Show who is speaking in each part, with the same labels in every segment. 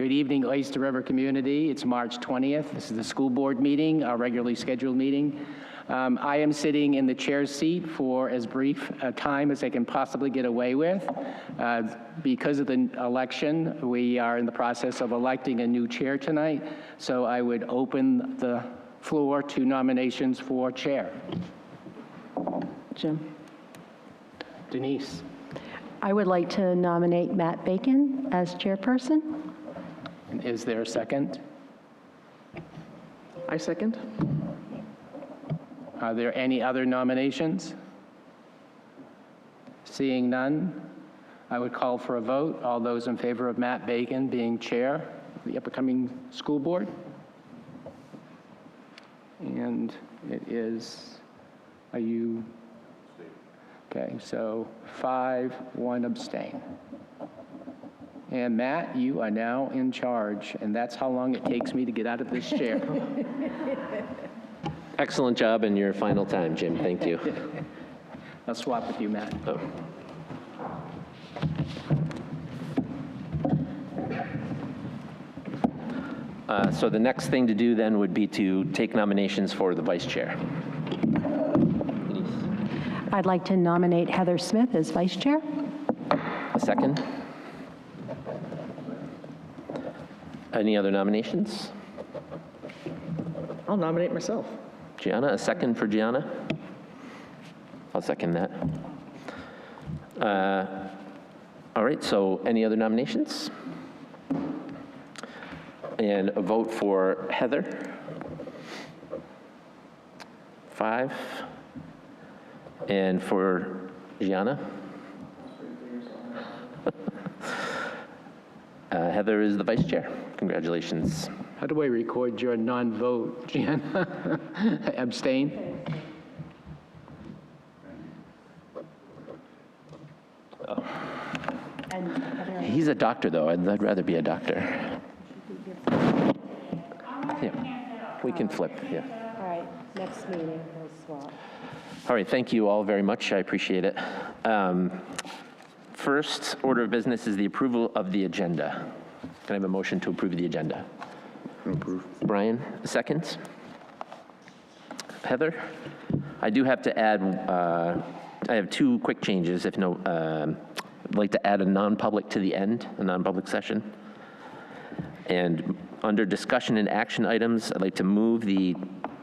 Speaker 1: Good evening, Oyster River community. It's March 20th. This is the school board meeting, our regularly scheduled meeting. I am sitting in the chair's seat for as brief a time as I can possibly get away with. Because of the election, we are in the process of electing a new chair tonight, so I would open the floor to nominations for chair.
Speaker 2: Jim.
Speaker 1: Denise.
Speaker 2: I would like to nominate Matt Bacon as chairperson.
Speaker 1: And is there a second?
Speaker 3: I second.
Speaker 1: Are there any other nominations? Seeing none, I would call for a vote. All those in favor of Matt Bacon being chair of the upcoming school board? And it is, are you? Okay, so 5, 1 abstain. And Matt, you are now in charge, and that's how long it takes me to get out of this chair.
Speaker 4: Excellent job in your final time, Jim. Thank you.
Speaker 1: I'll swap with you, Matt.
Speaker 4: Oh. So the next thing to do then would be to take nominations for the vice chair.
Speaker 2: I'd like to nominate Heather Smith as vice chair.
Speaker 4: A second? Any other nominations?
Speaker 3: I'll nominate myself.
Speaker 4: Gianna, a second for Gianna? I'll second that. All right, so any other nominations? And a vote for Heather? 5. And for Gianna? Heather is the vice chair. Congratulations.
Speaker 1: How do I record your non-vote, Gianna? Abstain?
Speaker 4: Oh. He's a doctor, though. I'd rather be a doctor. Yeah, we can flip, yeah.
Speaker 2: All right, next meeting, we'll swap.
Speaker 4: All right, thank you all very much. I appreciate it. First order of business is the approval of the agenda. Can I have a motion to approve the agenda?
Speaker 5: Approve.
Speaker 4: Brian, a second. Heather? I do have to add, I have 2 quick changes. If no, I'd like to add a non-public to the end, a non-public session. And under discussion and action items, I'd like to move the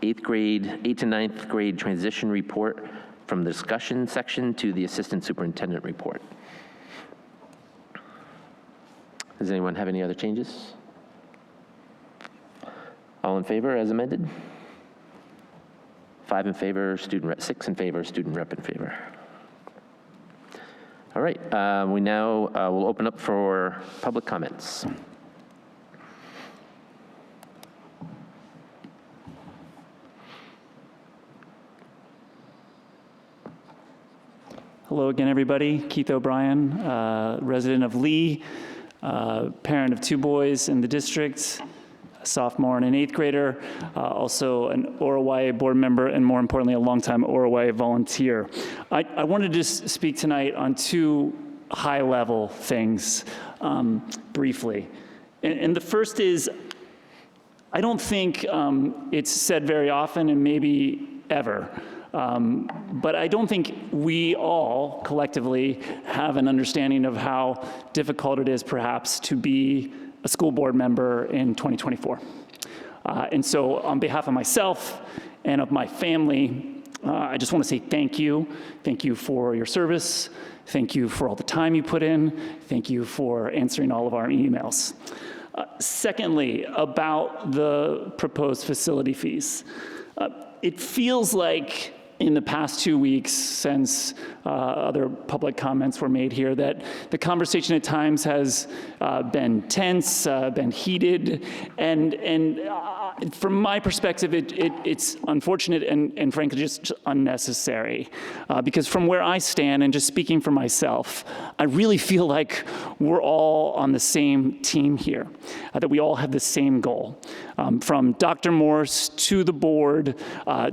Speaker 4: 8th to 9th grade transition report from the discussion section to the assistant superintendent report. Does anyone have any other changes? All in favor as amended? 5 in favor, student rep, 6 in favor, student rep in favor. All right, we now will open up for public comments.
Speaker 6: Hello again, everybody. Keith O'Brien, resident of Lee, parent of 2 boys in the district, a sophomore and an 8th grader, also an ORY board member, and more importantly, a longtime ORY volunteer. I wanted to speak tonight on 2 high-level things briefly. And the first is, I don't think it's said very often and maybe ever, but I don't think we all collectively have an understanding of how difficult it is perhaps to be a school board member in 2024. And so on behalf of myself and of my family, I just want to say thank you. Thank you for your service. Thank you for all the time you put in. Thank you for answering all of our emails. Secondly, about the proposed facility fees. It feels like in the past 2 weeks since other public comments were made here that the conversation at times has been tense, been heated, and from my perspective, it's unfortunate and frankly just unnecessary. Because from where I stand, and just speaking for myself, I really feel like we're all on the same team here, that we all have the same goal. From Dr. Morse to the board,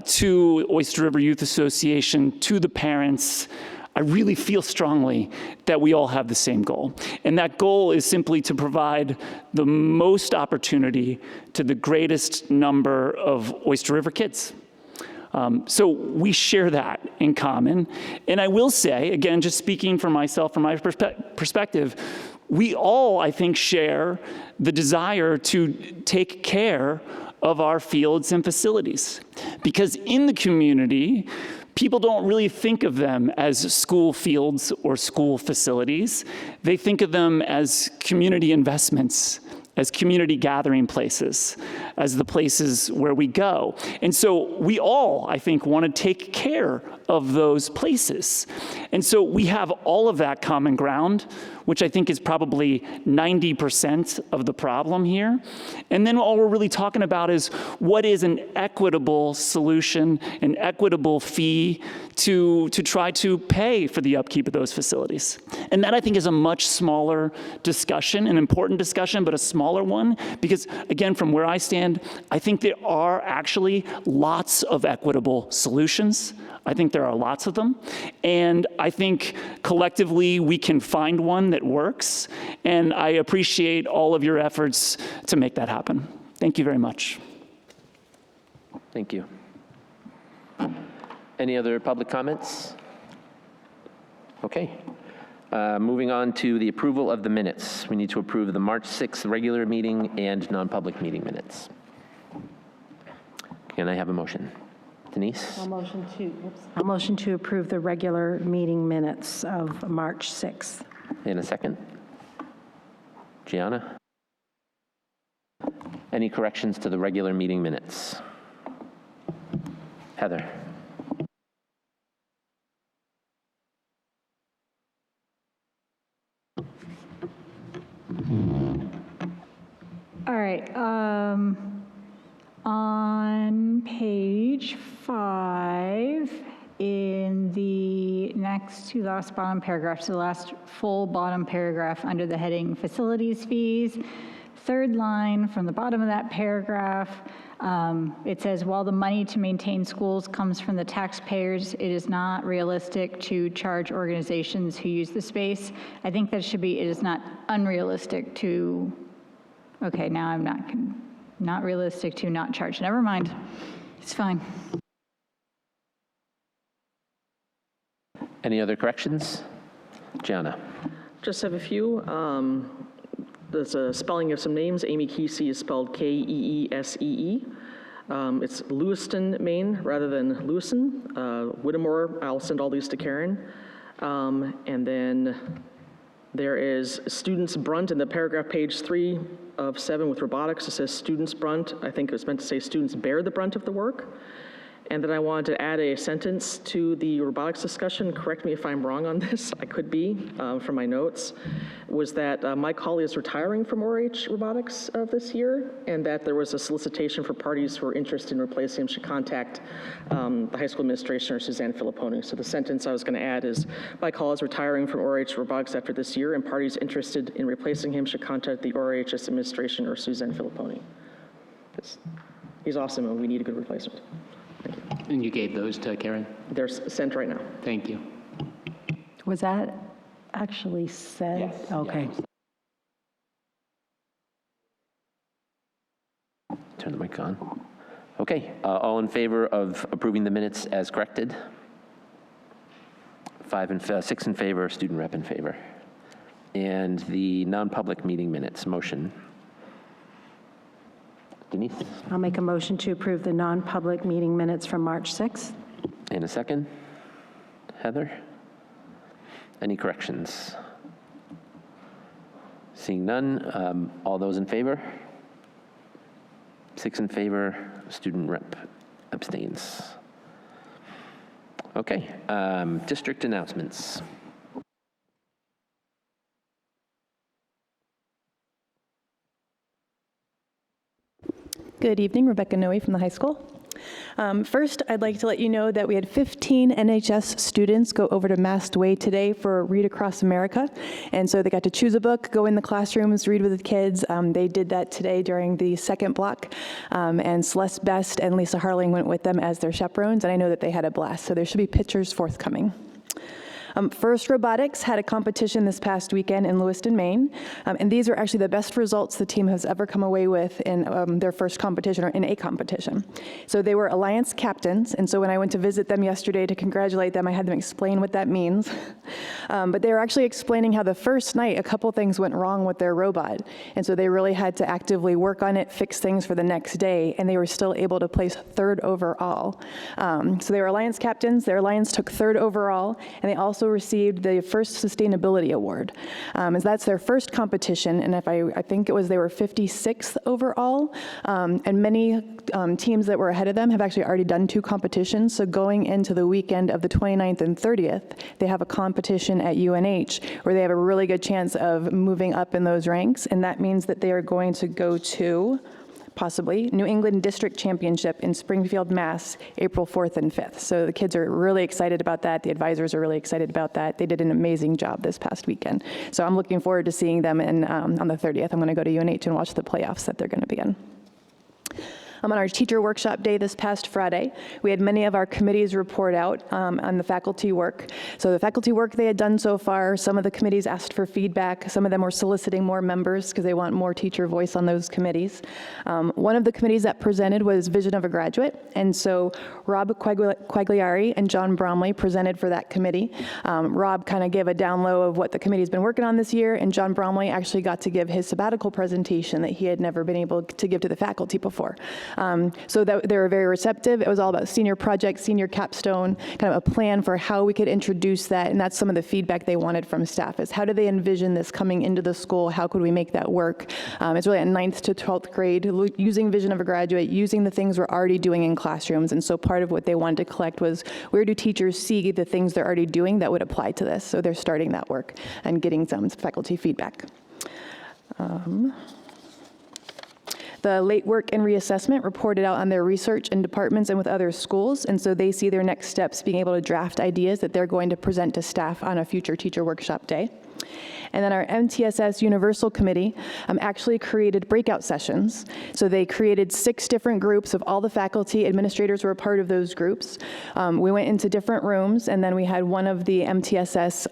Speaker 6: to Oyster River Youth Association, to the parents, I really feel strongly that we all have the same goal. And that goal is simply to provide the most opportunity to the greatest number of Oyster River kids. So we share that in common. And I will say, again, just speaking for myself, from my perspective, we all, I think, share the desire to take care of our fields and facilities. Because in the community, people don't really think of them as school fields or school facilities. They think of them as community investments, as community gathering places, as the places where we go. And so we all, I think, want to take care of those places. And so we have all of that common ground, which I think is probably 90% of the problem here. And then all we're really talking about is what is an equitable solution, an equitable fee to try to pay for the upkeep of those facilities. And that, I think, is a much smaller discussion, an important discussion, but a smaller one, because again, from where I stand, I think there are actually lots of equitable solutions. I think there are lots of them. And I think collectively we can find one that works. And I appreciate all of your efforts to make that happen. Thank you very much.
Speaker 4: Thank you. Any other public comments? Okay. Moving on to the approval of the minutes. We need to approve the March 6th regular meeting and non-public meeting minutes. Can I have a motion? Denise?
Speaker 2: I'll motion to approve the regular meeting minutes of March 6th.
Speaker 4: In a second. Gianna? Any corrections to the regular meeting minutes? Heather?
Speaker 5: All right, on page 5, in the next to last bottom paragraph, so the last full bottom paragraph under the heading Facilities Fees, third line from the bottom of that paragraph, it says, while the money to maintain schools comes from the taxpayers, it is not realistic to charge organizations who use the space. I think that should be, it is not unrealistic to, okay, now I'm not realistic to not charge. Never mind, it's fine.
Speaker 4: Any other corrections? Gianna?
Speaker 3: Just have a few. There's a spelling of some names. Amy Kesey is spelled Keesee. It's Lewiston, Maine, rather than Lewiston. Whittemore, I'll send all these to Karen. And then there is students brunt in the paragraph, page 3 of 7 with robotics. It says students brunt. I think it was meant to say students bear the brunt of the work. And then I wanted to add a sentence to the robotics discussion. Correct me if I'm wrong on this. I could be, from my notes. Was that Mike Hawley is retiring from ORH Robotics this year, and that there was a solicitation for parties who are interested in replacing him should contact the high school administration or Suzanne Filipponi. So the sentence I was going to add is, Mike Hawley is retiring from ORH Robotics after this year, and parties interested in replacing him should contact the ORHS administration or Suzanne Filipponi. He's awesome, and we need a good replacement.
Speaker 1: And you gave those to Karen?
Speaker 3: They're sent right now.
Speaker 1: Thank you.
Speaker 2: Was that actually said?
Speaker 1: Yes.
Speaker 2: Okay.
Speaker 4: Turn the mic on. Okay, all in favor of approving the minutes as corrected? 6 in favor, student rep in favor. And the non-public meeting minutes, motion. Denise?
Speaker 2: I'll make a motion to approve the non-public meeting minutes from March 6th.
Speaker 4: In a second. Heather? Any corrections? Seeing none, all those in favor? 6 in favor, student rep abstains. Okay, district announcements.
Speaker 7: Good evening, Rebecca Noe from the high school. First, I'd like to let you know that we had 15 NHS students go over to Mast Way today for Read Across America. And so they got to choose a book, go in the classrooms, read with the kids. They did that today during the second block. And Celeste Best and Lisa Harling went with them as their chaperones. And I know that they had a blast. So there should be pictures forthcoming. First Robotics had a competition this past weekend in Lewiston, Maine, and these are actually the best results the team has ever come away with in their first competition or in a competition. So they were Alliance captains, and so when I went to visit them yesterday to congratulate them, I had them explain what that means. But they were actually explaining how the first night a couple things went wrong with their robot, and so they really had to actively work on it, fix things for the next day, and they were still able to place third overall. So they were Alliance captains. Their Alliance took third overall, and they also received the first sustainability award. As that's their first competition, and if I think it was they were 56th overall, and many teams that were ahead of them have actually already done 2 competitions. So going into the weekend of the 29th and 30th, they have a competition at UNH where they have a really good chance of moving up in those ranks, and that means that they are going to go to possibly New England District Championship in Springfield, Mass, April 4th and 5th. So the kids are really excited about that. The advisors are really excited about that. They did an amazing job this past weekend. So I'm looking forward to seeing them on the 30th. I'm going to go to UNH and watch the playoffs that they're going to be in. On our teacher workshop day this past Friday, we had many of our committees report out on the faculty work. So the faculty work they had done so far, some of the committees asked for feedback. Some of them were soliciting more members because they want more teacher voice on those committees. One of the committees that presented was Vision of a Graduate. And so Rob Quagliari and John Bromley presented for that committee. Rob kind of gave a down low of what the committee's been working on this year, and John Bromley actually got to give his sabbatical presentation that he had never been able to give to the faculty before. So they were very receptive. It was all about senior project, senior capstone, kind of a plan for how we could introduce that, and that's some of the feedback they wanted from staff is how do they envision this coming into the school? How could we make that work? It's really at 9th to 12th grade, using Vision of a Graduate, using the things we're already doing in classrooms, and so part of what they wanted to collect was where do teachers see the things they're already doing that would apply to this? So they're starting that work and getting some faculty feedback. The late work and reassessment reported out on their research in departments and with other schools, and so they see their next steps being able to draft ideas that they're going to present to staff on a future teacher workshop day. And then our MTSS Universal Committee actually created breakout sessions. So they created 6 different groups of all the faculty. Administrators were a part of those groups. We went into different rooms, and then we had one of the MTSS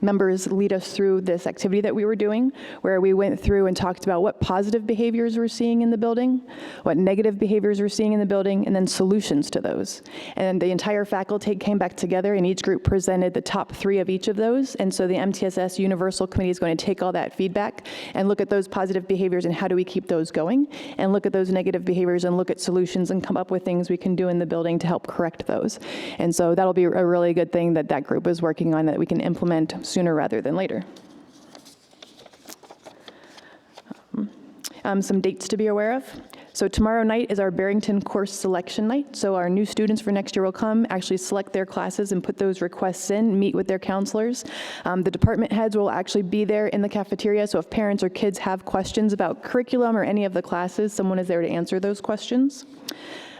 Speaker 7: members lead us through this activity that we were doing, where we went through and talked about what positive behaviors we're seeing in the building, what negative behaviors we're seeing in the building, and then solutions to those. And the entire faculty came back together, and each group presented the top 3 of each of those. And so the MTSS Universal Committee is going to take all that feedback and look at those positive behaviors and how do we keep those going, and look at those negative behaviors and look at solutions and come up with things we can do in the building to help correct those. And so that'll be a really good thing that that group is working on that we can implement sooner rather than later. Some dates to be aware of. So tomorrow night is our Barrington course selection night. So our new students for next year will come, actually select their classes and put those requests in, meet with their counselors. The department heads will actually be there in the cafeteria, so if parents or kids have questions about curriculum or any of the classes, someone is there to answer those questions.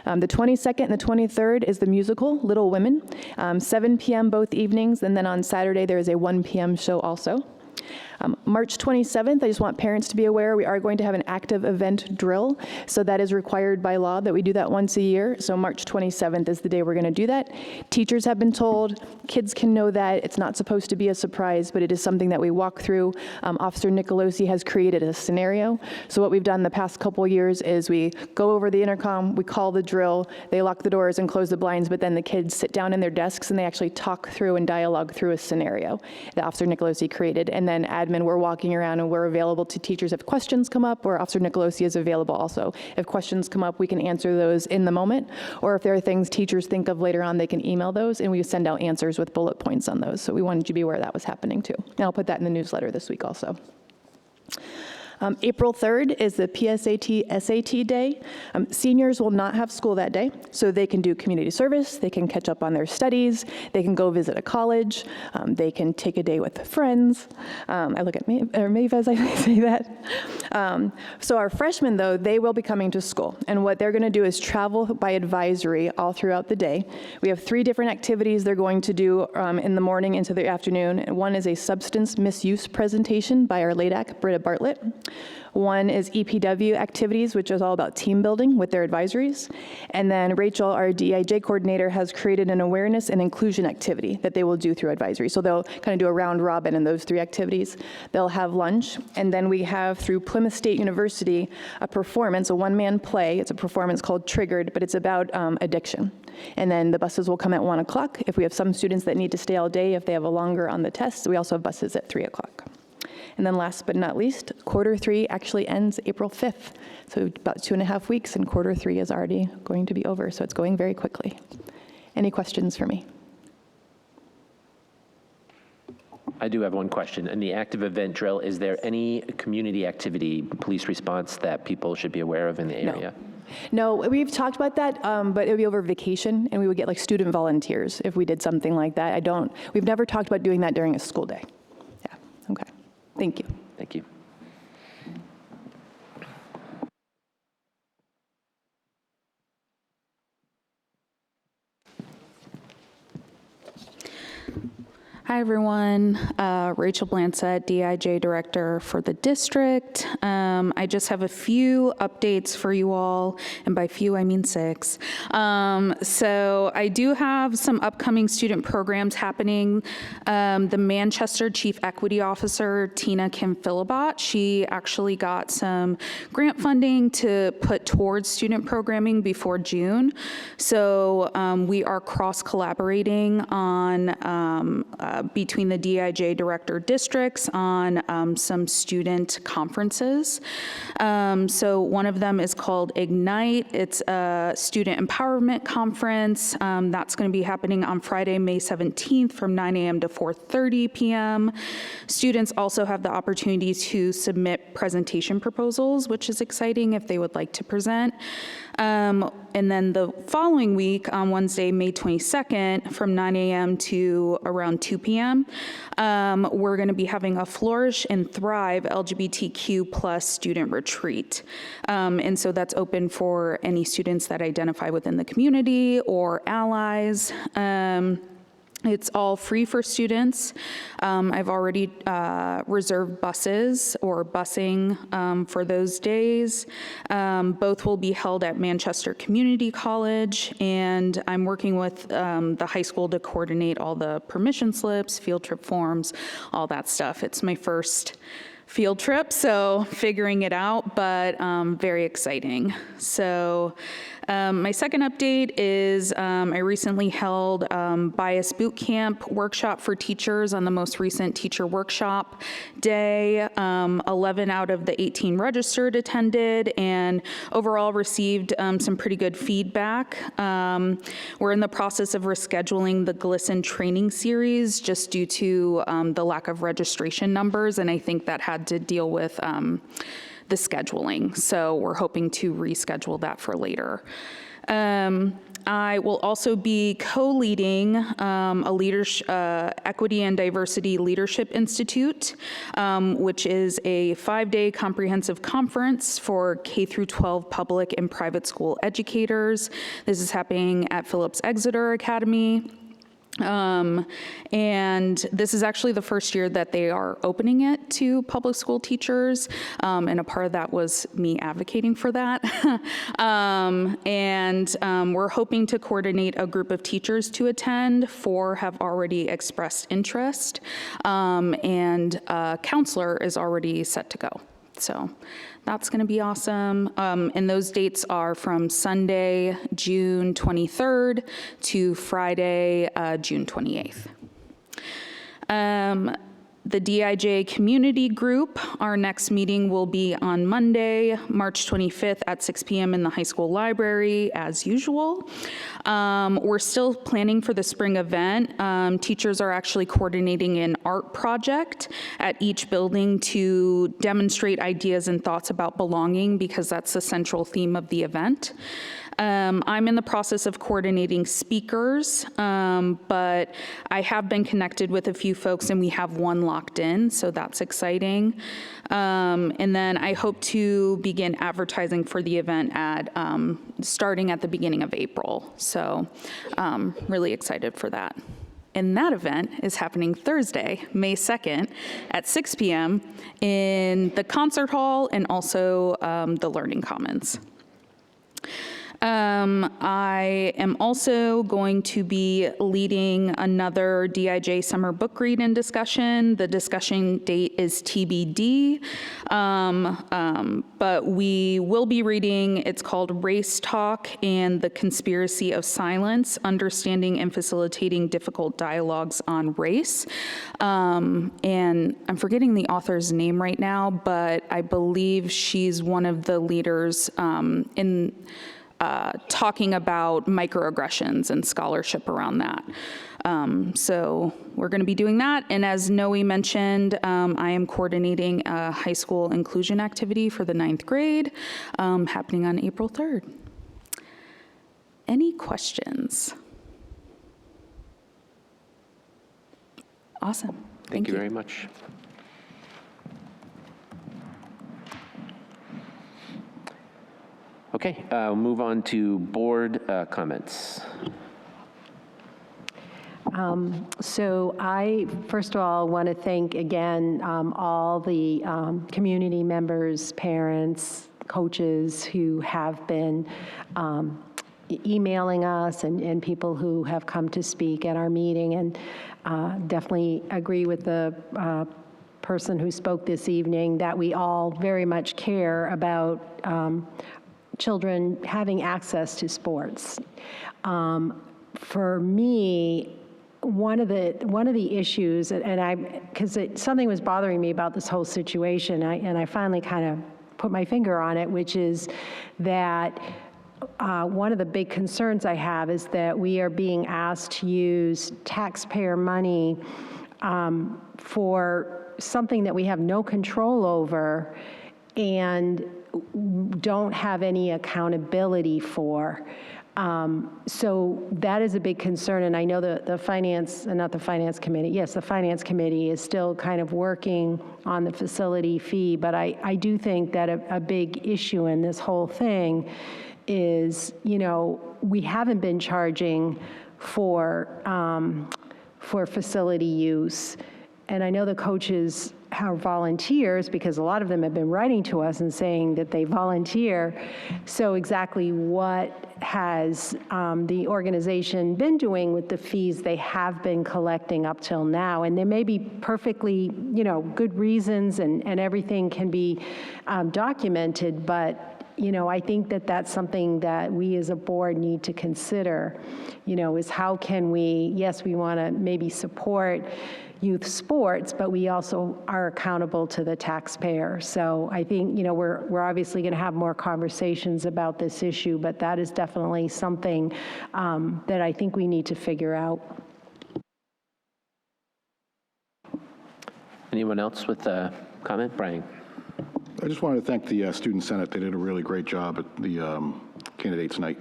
Speaker 7: The 22nd and the 23rd is the musical, Little Women, 7 p.m. both evenings, and then on Saturday there is a 1 p.m. show also. March 27th, I just want parents to be aware, we are going to have an active event drill. So that is required by law that we do that once a year. So March 27th is the day we're going to do that. Teachers have been told, kids can know that. It's not supposed to be a surprise, but it is something that we walk through. Officer Nicolosi has created a scenario. So what we've done the past couple years is we go over the intercom, we call the drill, they lock the doors and close the blinds, but then the kids sit down in their desks and they actually talk through and dialogue through a scenario that Officer Nicolosi created. And then admin, we're walking around and we're available to teachers if questions come up, or Officer Nicolosi is available also. If questions come up, we can answer those in the moment, or if there are things teachers think of later on, they can email those, and we send out answers with bullet points on those. So we wanted you to be aware that was happening too. And I'll put that in the newsletter this week also. April 3rd is the PSAT SAT day. Seniors will not have school that day, so they can do community service, they can catch up on their studies, they can go visit a college, they can take a day with friends. I look at Maeve as I say that. So our freshmen, though, they will be coming to school, and what they're going to do is travel by advisory all throughout the day. We have 3 different activities they're going to do in the morning into the afternoon. One is a substance misuse presentation by our LADAC, Britta Bartlett. One is EPW activities, which is all about team building with their advisories. And then Rachel, our DIJ coordinator, has created an awareness and inclusion activity that they will do through advisory. So they'll kind of do a round robin in those 3 activities. They'll have lunch, and then we have through Plymouth State University a performance, a one-man play. It's a performance called Triggered, but it's about addiction. And then the buses will come at 1 o'clock. If we have some students that need to stay all day, if they have a longer on the test, we also have buses at 3 o'clock. And then last but not least, quarter 3 actually ends April 5th. So about 2.5 weeks, and quarter 3 is already going to be over. So it's going very quickly. Any questions for me?
Speaker 4: I do have one question. In the active event drill, is there any community activity, police response that people should be aware of in the area?
Speaker 7: No, we've talked about that, but it would be over vacation, and we would get like student volunteers if we did something like that. We've never talked about doing that during a school day. Yeah, okay. Thank you.
Speaker 4: Thank you.
Speaker 8: Hi, everyone. Rachel Blansett, DIJ Director for the district. I just have a few updates for you all, and by few, I mean 6. So I do have some upcoming student programs happening. The Manchester Chief Equity Officer, Tina Kim Philibot, she actually got some grant funding to put towards student programming before June. So we are cross-collaborating on between the DIJ director districts on some student conferences. So one of them is called Ignite. It's a student empowerment conference. That's going to be happening on Friday, May 17th from 9 a.m. to 4:30 p.m. Students also have the opportunity to submit presentation proposals, which is exciting if they would like to present. And then the following week on Wednesday, May 22nd, from 9 a.m. to around 2 p.m., we're going to be having a Flourish and Thrive LGBTQ plus student retreat. And so that's open for any students that identify within the community or allies. It's all free for students. I've already reserved buses or busing for those days. Both will be held at Manchester Community College, and I'm working with the high school to coordinate all the permission slips, field trip forms, all that stuff. It's my first field trip, so figuring it out, but very exciting. So my second update is I recently held Bias Boot Camp workshop for teachers on the most recent teacher workshop day. 11 out of the 18 registered attended and overall received some pretty good feedback. We're in the process of rescheduling the GLSEN training series just due to the lack of registration numbers, and I think that had to deal with the scheduling. So we're hoping to reschedule that for later. I will also be co-leading a Equity and Diversity Leadership Institute, which is a 5-day comprehensive conference for K through 12 public and private school educators. This is happening at Phillips Exeter Academy. And this is actually the first year that they are opening it to public school teachers, and a part of that was me advocating for that. We're hoping to coordinate a group of teachers to attend. 4 have already expressed interest, and a counselor is already set to go. So that's going to be awesome. And those dates are from Sunday, June 23rd to Friday, June 28th. The DIJ Community Group, our next meeting will be on Monday, March 25th at 6 p.m. in the high school library, as usual. We're still planning for the spring event. Teachers are actually coordinating an art project at each building to demonstrate ideas and thoughts about belonging, because that's the central theme of the event. I'm in the process of coordinating speakers, but I have been connected with a few folks and we have one locked in, so that's exciting. And then I hope to begin advertising for the event starting at the beginning of April. So really excited for that. And that event is happening Thursday, May 2nd at 6 p.m. in the concert hall and also the Learning Commons. I am also going to be leading another DIJ summer book read and discussion. The discussion date is TBD, but we will be reading, it's called Race Talk and the Conspiracy of Silence, Understanding and Facilitating Difficult Dialogues on Race. And I'm forgetting the author's name right now, but I believe she's one of the leaders in talking about microaggressions and scholarship around that. So we're going to be doing that. And as Noe mentioned, I am coordinating a high school inclusion activity for the 9th grade happening on April 3rd. Any questions? Awesome.
Speaker 4: Thank you very much. Okay, we'll move on to board comments.
Speaker 2: So I, first of all, want to thank again all the community members, parents, coaches who have been emailing us and people who have come to speak at our meeting, and definitely agree with the person who spoke this evening that we all very much care about children having access to sports. For me, one of the issues, because something was bothering me about this whole situation, and I finally kind of put my finger on it, which is that one of the big concerns I have is that we are being asked to use taxpayer money for something that we have no control over and don't have any accountability for. So that is a big concern, and I know the finance committee is still kind of working on the facility fee, but I do think that a big issue in this whole thing is, we haven't been charging for facility use. And I know the coaches are volunteers because a lot of them have been writing to us and saying that they volunteer. So exactly what has the organization been doing with the fees they have been collecting up till now? And there may be perfectly, good reasons and everything can be documented, but I think that that's something that we as a board need to consider, is how can we, yes, we want to maybe support youth sports, but we also are accountable to the taxpayer. So I think, we're obviously going to have more conversations about this issue, but that is definitely something that I think we need to figure out.
Speaker 4: Anyone else with a comment? Brian?
Speaker 9: I just wanted to thank the Student Senate. They did a really great job at the candidates night.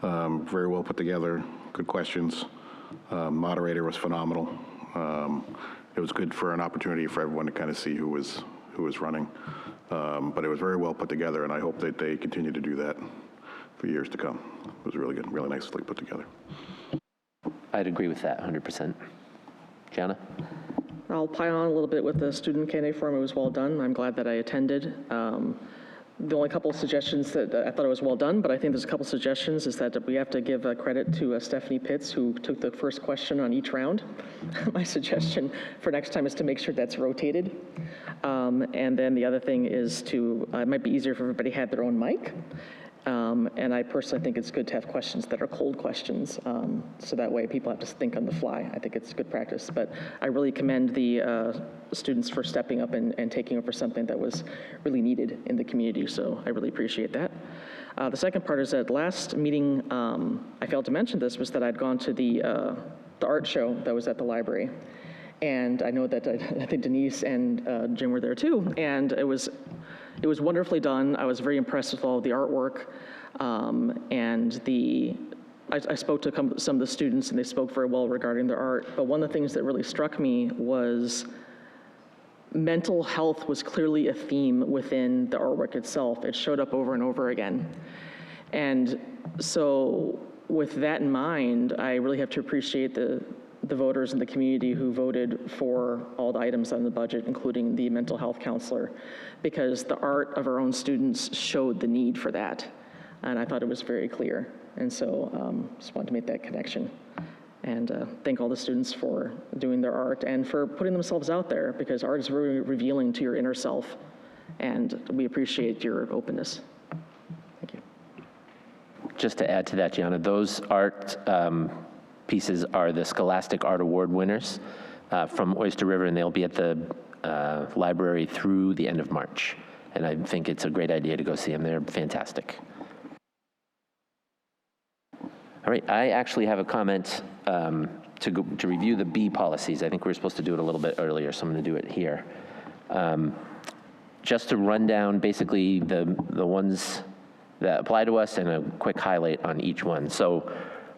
Speaker 9: Very well put together, good questions. Moderator was phenomenal. It was good for an opportunity for everyone to kind of see who was running. But it was very well put together, and I hope that they continue to do that for years to come. It was really good, really nicely put together.
Speaker 4: I'd agree with that 100%. Gianna?
Speaker 3: I'll pile on a little bit with the student candidate forum. It was well done. I'm glad that I attended. The only couple of suggestions that I thought it was well done, but I think there's a couple suggestions is that we have to give credit to Stephanie Pitts, who took the first question on each round. My suggestion for next time is to make sure that's rotated. And then the other thing is it might be easier if everybody had their own mic. And I personally think it's good to have questions that are cold questions, so that way people have to think on the fly. I think it's good practice. But I really commend the students for stepping up and taking over something that was really needed in the community, so I really appreciate that. The second part is that last meeting, I failed to mention this, was that I'd gone to the art show that was at the library. And I know that I think Denise and Jim were there too, and it was wonderfully done. I was very impressed with all of the artwork, and I spoke to some of the students, and they spoke very well regarding their art. But one of the things that really struck me was mental health was clearly a theme within the artwork itself. It showed up over and over again. And so with that in mind, I really have to appreciate the the voters in the community who voted for all the items on the budget, including the mental health counselor, because the art of our own students showed the need for that. And I thought it was very clear. And so just wanted to make that connection. And thank all the students for doing their art and for putting themselves out there, because art is very revealing to your inner self. And we appreciate your openness. Thank you.
Speaker 4: Just to add to that, Gianna, those art pieces are the Scholastic Art Award winners from Oyster River, and they'll be at the library through the end of March. And I think it's a great idea to go see them. They're fantastic. All right, I actually have a comment to review the B policies. I think we were supposed to do it a little bit earlier, so I'm going to do it here. Just to run down basically the ones that apply to us and a quick highlight on each one. So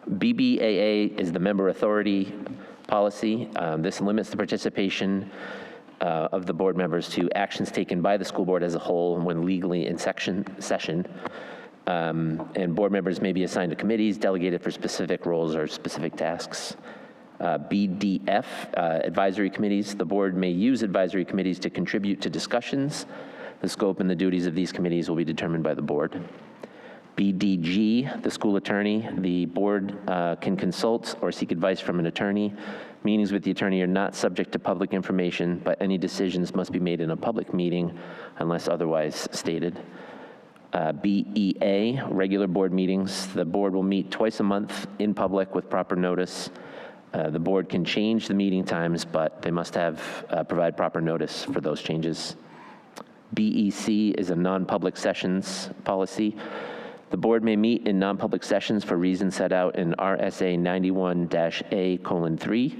Speaker 4: BBAA is the member authority policy. This limits the participation of the board members to actions taken by the school board as a whole when legally in session. And board members may be assigned to committees delegated for specific roles or specific tasks. BDF, advisory committees. The board may use advisory committees to contribute to discussions. The scope and the duties of these committees will be determined by the board. BDG, the school attorney. The board can consult or seek advice from an attorney. Meetings with the attorney are not subject to public information, but any decisions must be made in a public meeting unless otherwise stated. BEA, regular board meetings. The board will meet twice a month in public with proper notice. The board can change the meeting times, but they must provide proper notice for those changes. BEC is a non-public sessions policy. The board may meet in non-public sessions for reasons set out in RSA 91-A:3.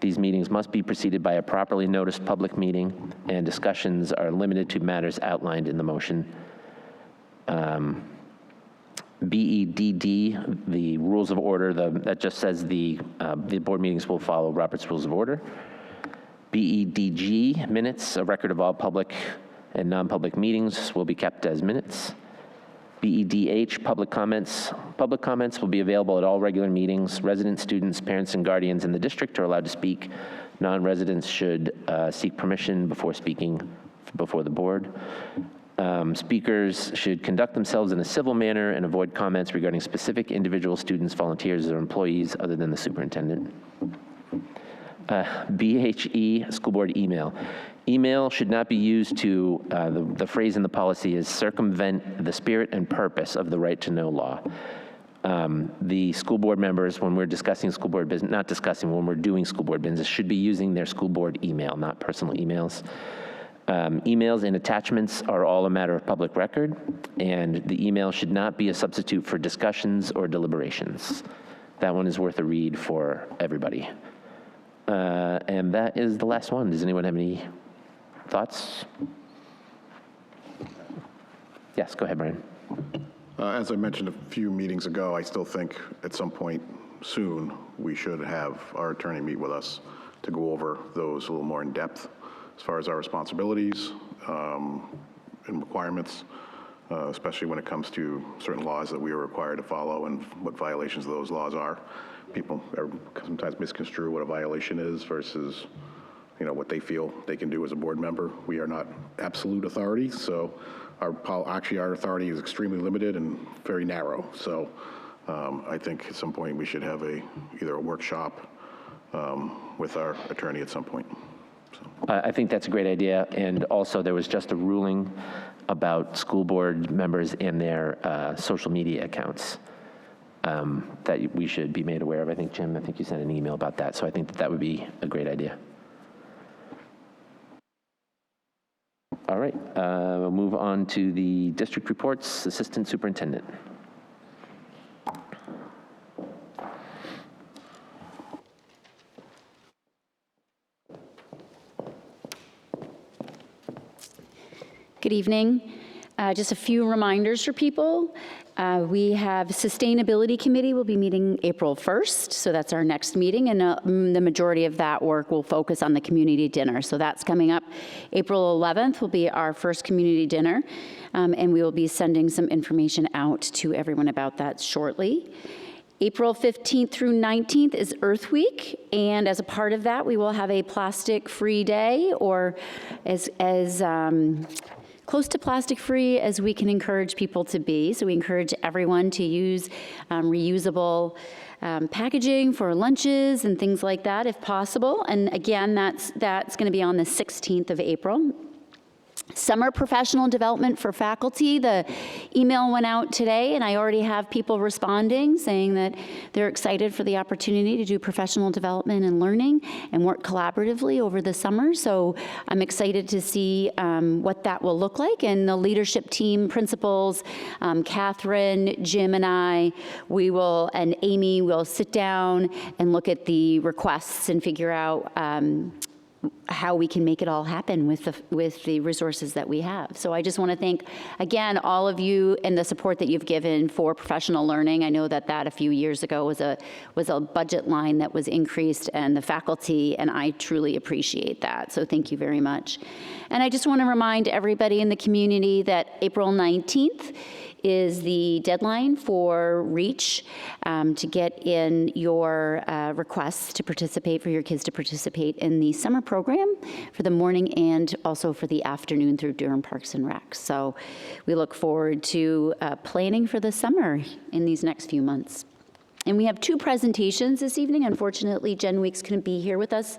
Speaker 4: These meetings must be preceded by a properly noticed public meeting, and discussions are limited to matters outlined in the motion. BEDD, the rules of order, that just says the board meetings will follow Robert's Rules of Order. BEDG, minutes, a record of all public and non-public meetings will be kept as minutes. BEDH, public comments. Public comments will be available at all regular meetings. Residents, students, parents, and guardians in the district are allowed to speak. Non-residents should seek permission before speaking before the board. Speakers should conduct themselves in a civil manner and avoid comments regarding specific individual students, volunteers, or employees other than the superintendent. BHE, school board email. Email should not be used to, the phrase in the policy is circumvent the spirit and purpose of the right to know law. The school board members, when we're discussing school board business, not discussing, when we're doing school board business, should be using their school board email, not personal emails. Emails and attachments are all a matter of public record, and the email should not be a substitute for discussions or deliberations. That one is worth a read for everybody. And that is the last one. Does anyone have any thoughts? Yes, go ahead, Brian.
Speaker 9: As I mentioned a few meetings ago, I still think at some point soon we should have our attorney meet with us to go over those a little more in depth as far as our responsibilities and requirements, especially when it comes to certain laws that we are required to follow and what violations of those laws are. People sometimes misconstrue what a violation is versus, what they feel they can do as a board member. We are not absolute authority, so our authority is extremely limited and very narrow. So I think at some point we should have either a workshop with our attorney at some point.
Speaker 4: I think that's a great idea. And also there was just a ruling about school board members and their social media accounts that we should be made aware of. I think, Jim, you sent an email about that. So I think that would be a great idea. All right, we'll move on to the district reports. Assistant Superintendent.
Speaker 10: Good evening. Just a few reminders for people. We have Sustainability Committee will be meeting April 1st, so that's our next meeting, and the majority of that work will focus on the community dinner. So that's coming up. April 11th will be our first community dinner, and we will be sending some information out to everyone about that shortly. April 15th through 19th is Earth Week, and as a part of that, we will have a plastic-free day, or as close to plastic-free as we can encourage people to be. So we encourage everyone to use reusable packaging for lunches and things like that, if possible. And again, that's going to be on the 16th of April. Summer professional development for faculty. The email went out today, and I already have people responding saying that they're excited for the opportunity to do professional development and learning and work collaboratively over the summer. So I'm excited to see what that will look like. And the leadership team, principals, Catherine, Jim, and I, and Amy will sit down and look at the requests and figure out how we can make it all happen with the resources that we have. So I just want to thank, again, all of you and the support that you've given for professional learning. I know that a few years ago was a budget line that was increased, and the faculty, and I truly appreciate that. So thank you very much. And I just want to remind everybody in the community that April 19th is the deadline for REACH to get in your requests to participate, for your kids to participate in the summer program for the morning and also for the afternoon through Durham Parks and Rec. So we look forward to planning for the summer in these next few months. And we have two presentations this evening. Unfortunately, Jen Weeks couldn't be here with us,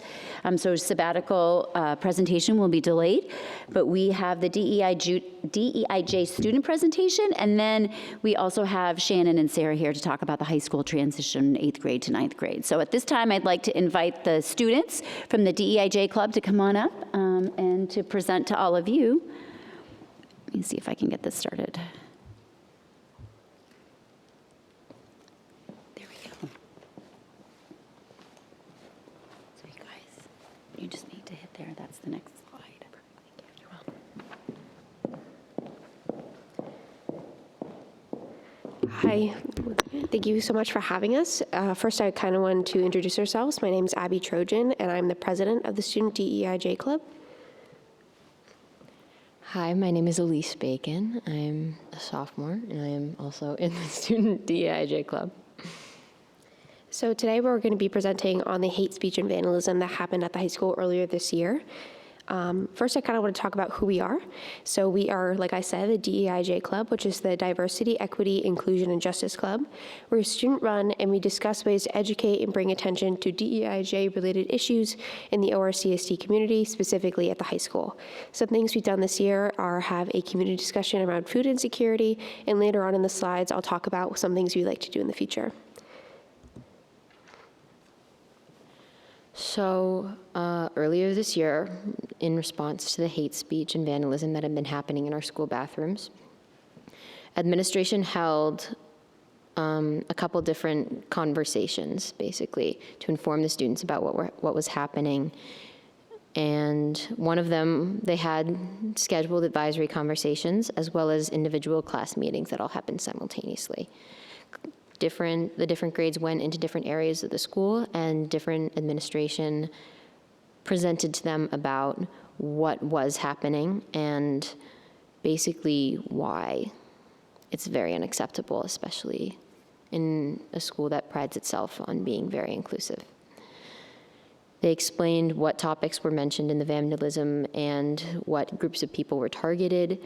Speaker 10: so sabbatical presentation will be delayed. But we have the DEIJ student presentation, and then we also have Shannon and Sarah here to talk about the high school transition, 8th grade to 9th grade. So at this time, I'd like to invite the students from the DEIJ Club to come on up and to present to all of you. Let me see if I can get this started. You just need to hit there. That's the next slide.
Speaker 11: Hi. Thank you so much for having us. First, I kind of wanted to introduce ourselves. My name is Abby Trojan, and I'm the president of the Student DEIJ Club.
Speaker 12: Hi, my name is Elise Bacon. I'm a sophomore, and I am also in the Student DEIJ Club.
Speaker 11: So today we're going to be presenting on the hate speech and vandalism that happened at the high school earlier this year. First, I kind of want to talk about who we are. So we are, like I said, the DEIJ Club, which is the Diversity, Equity, Inclusion, and Justice Club. We're student-run, and we discuss ways to educate and bring attention to DEIJ-related issues in the ORCSD community, specifically at the high school. Some things we've done this year are have a community discussion around food insecurity, and later on in the slides, I'll talk about some things we'd like to do in the future.
Speaker 12: So earlier this year, in response to the hate speech and vandalism that had been happening in our school bathrooms, administration held a couple different conversations, basically, to inform the students about what was happening. And one of them, they had scheduled advisory conversations as well as individual class meetings that all happened simultaneously. The different grades went into different areas of the school, and different administration presented to them about what was happening and basically why it's very unacceptable, especially in a school that prides itself on being very inclusive. They explained what topics were mentioned in the vandalism and what groups of people were targeted,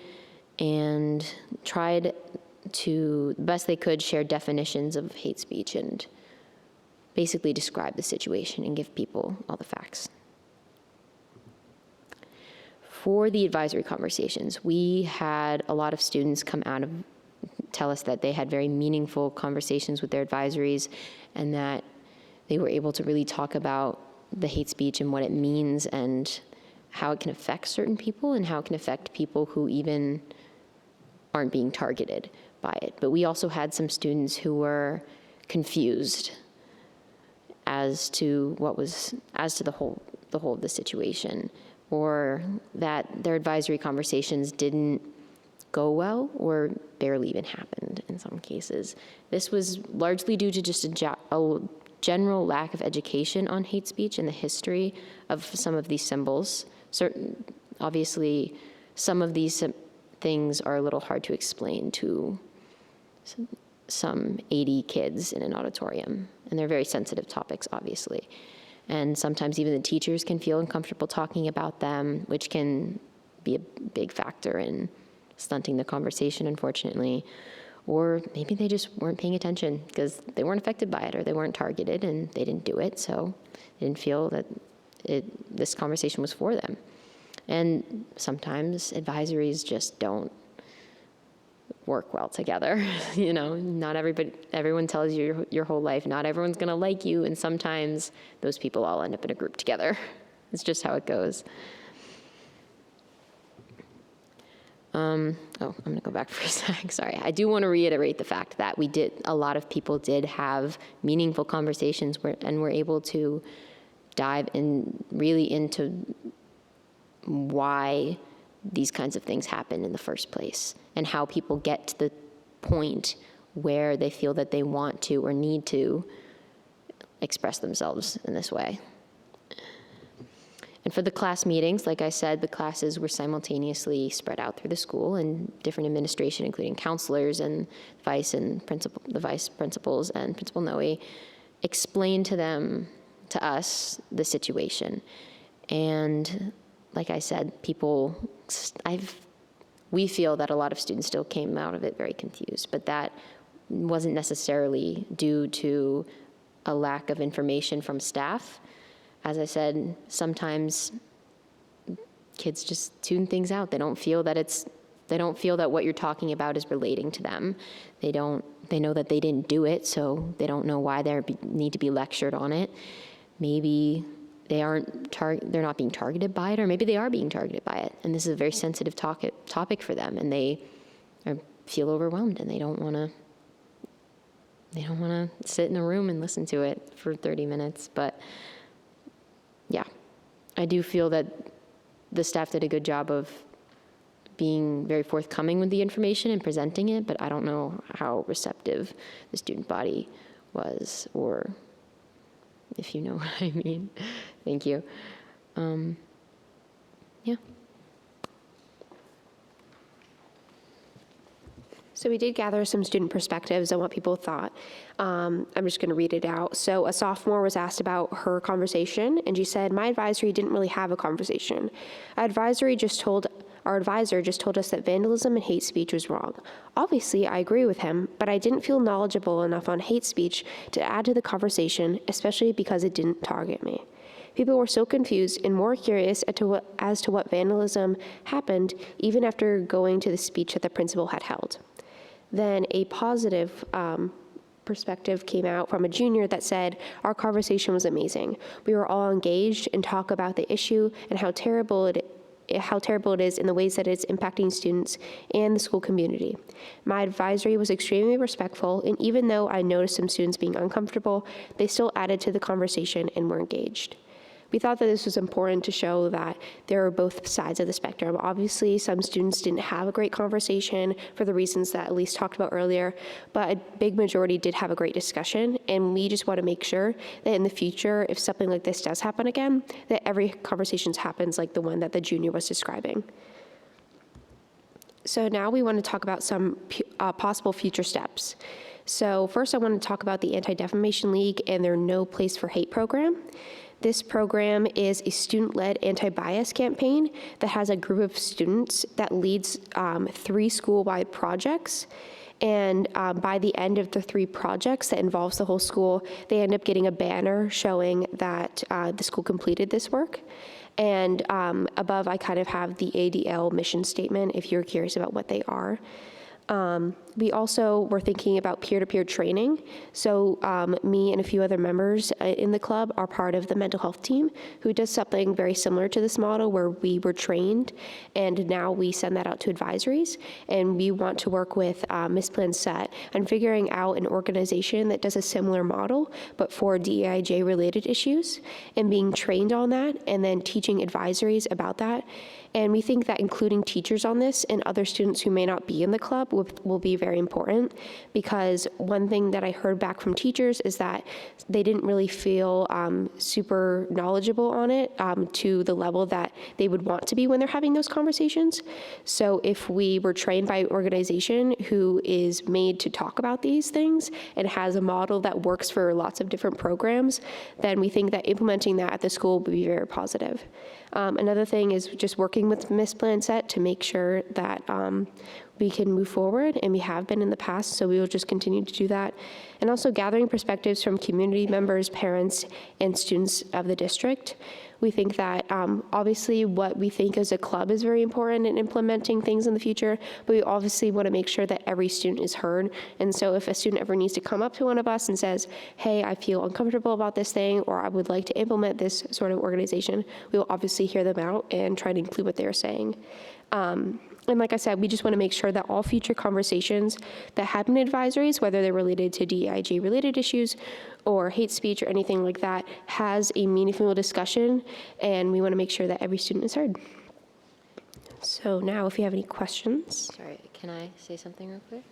Speaker 12: and tried to, the best they could, share definitions of hate speech and basically describe the situation and give people all the facts. For the advisory conversations, we had a lot of students come out of, tell us that they had very meaningful conversations with their advisories, and that they were able to really talk about the hate speech and what it means and how it can affect certain people and how it can affect people who even aren't being targeted by it. But we also had some students who were confused as to the whole of the situation, or that their advisory conversations didn't go well or barely even happened in some cases. This was largely due to just a general lack of education on hate speech and the history of some of these symbols. Obviously, some of these things are a little hard to explain to some 80 kids in an auditorium, and they're very sensitive topics, obviously. And sometimes even the teachers can feel uncomfortable talking about them, which can be a big factor in stunting the conversation, unfortunately. Or maybe they just weren't paying attention because they weren't affected by it, or they weren't targeted and they didn't do it, so they didn't feel that this conversation was for them. And sometimes advisories just don't work well together. You know, not everyone tells you your whole life, not everyone's gonna like you, and sometimes those people all end up in a group together. It's just how it goes. I'm gonna go back for a sec, sorry. I do wanna reiterate the fact that a lot of people did have meaningful conversations and were able to dive really into why these kinds of things happen in the first place, and how people get to the point where they feel that they want to or need to express themselves in this way. And for the class meetings, like I said, the classes were simultaneously spread out through the school, and different administration, including counselors and the vice principals and Principal Noe, explained to us, the situation. And like I said, we feel that a lot of students still came out of it very confused, but that wasn't necessarily due to a lack of information from staff. As I said, sometimes kids just tune things out. They don't feel that what you're talking about is relating to them. They know that they didn't do it, so they don't know why they need to be lectured on it. Maybe they're not being targeted by it, or maybe they are being targeted by it, and this is a very sensitive topic for them, and they feel overwhelmed, and they don't want to sit in a room and listen to it for 30 minutes. But yeah, I do feel that the staff did a good job of being very forthcoming with the information and presenting it, but I don't know how receptive the student body was, or if you know what I mean. Thank you. Yeah.
Speaker 11: So we did gather some student perspectives on what people thought. I'm just going to read it out. So a sophomore was asked about her conversation, and she said, "My advisory didn't really have a conversation. Our advisor just told us that vandalism and hate speech was wrong. Obviously, I agree with him, but I didn't feel knowledgeable enough on hate speech to add to the conversation, especially because it didn't target me. People were so confused and more curious as to what vandalism happened, even after going to the speech that the principal had held." Then a positive perspective came out from a junior that said, "Our conversation was amazing. We were all engaged and talk about the issue and how terrible it is in the ways that it's impacting students and the school community. My advisory was extremely respectful, and even though I noticed some students being uncomfortable, they still added to the conversation and were engaged." We thought that this was important to show that there are both sides of the spectrum. Obviously, some students didn't have a great conversation for the reasons that Elise talked about earlier, but a big majority did have a great discussion, and we just want to make sure that in the future, if something like this does happen again, that every conversation happens like the one that the junior was describing. So now we want to talk about some possible future steps. So first, I want to talk about the Anti-Defamation League and their No Place for Hate program. This program is a student-led anti-bias campaign that has a group of students that leads 3 school-wide projects. And by the end of the 3 projects that involves the whole school, they end up getting a banner showing that the school completed this work. And above, I kind of have the ADL mission statement if you're curious about what they are. We also were thinking about peer-to-peer training. So me and a few other members in the club are part of the mental health team who does something very similar to this model where we were trained and now we send that out to advisories. And we want to work with Ms. Plansett on figuring out an organization that does a similar model, but for DEIJ related issues, and being trained on that and then teaching advisories about that. And we think that including teachers on this and other students who may not be in the club will be very very important, because one thing that I heard back from teachers is that they didn't really feel super knowledgeable on it to the level that they would want to be when they're having those conversations. So if we were trained by an organization who is made to talk about these things and has a model that works for lots of different programs, then we think that implementing that at the school would be very positive. Another thing is just working with Ms. Blancett to make sure that we can move forward, and we have been in the past, so we will just continue to do that. And also gathering perspectives from community members, parents, and students of the district. We think that obviously what we think as a club is very important in implementing things in the future, but we obviously want to make sure that every student is heard. And so if a student ever needs to come up to one of us and says, hey, I feel uncomfortable about this thing, or I would like to implement this sort of organization, we will obviously hear them out and try to include what they're saying. And like I said, we just want to make sure that all future conversations that happen in advisories, whether they're related to DEIJ-related issues or hate speech or anything like that, has a meaningful discussion, and we want to make sure that every student is heard. So now, if you have any questions.
Speaker 12: Sorry, can I say something real quick?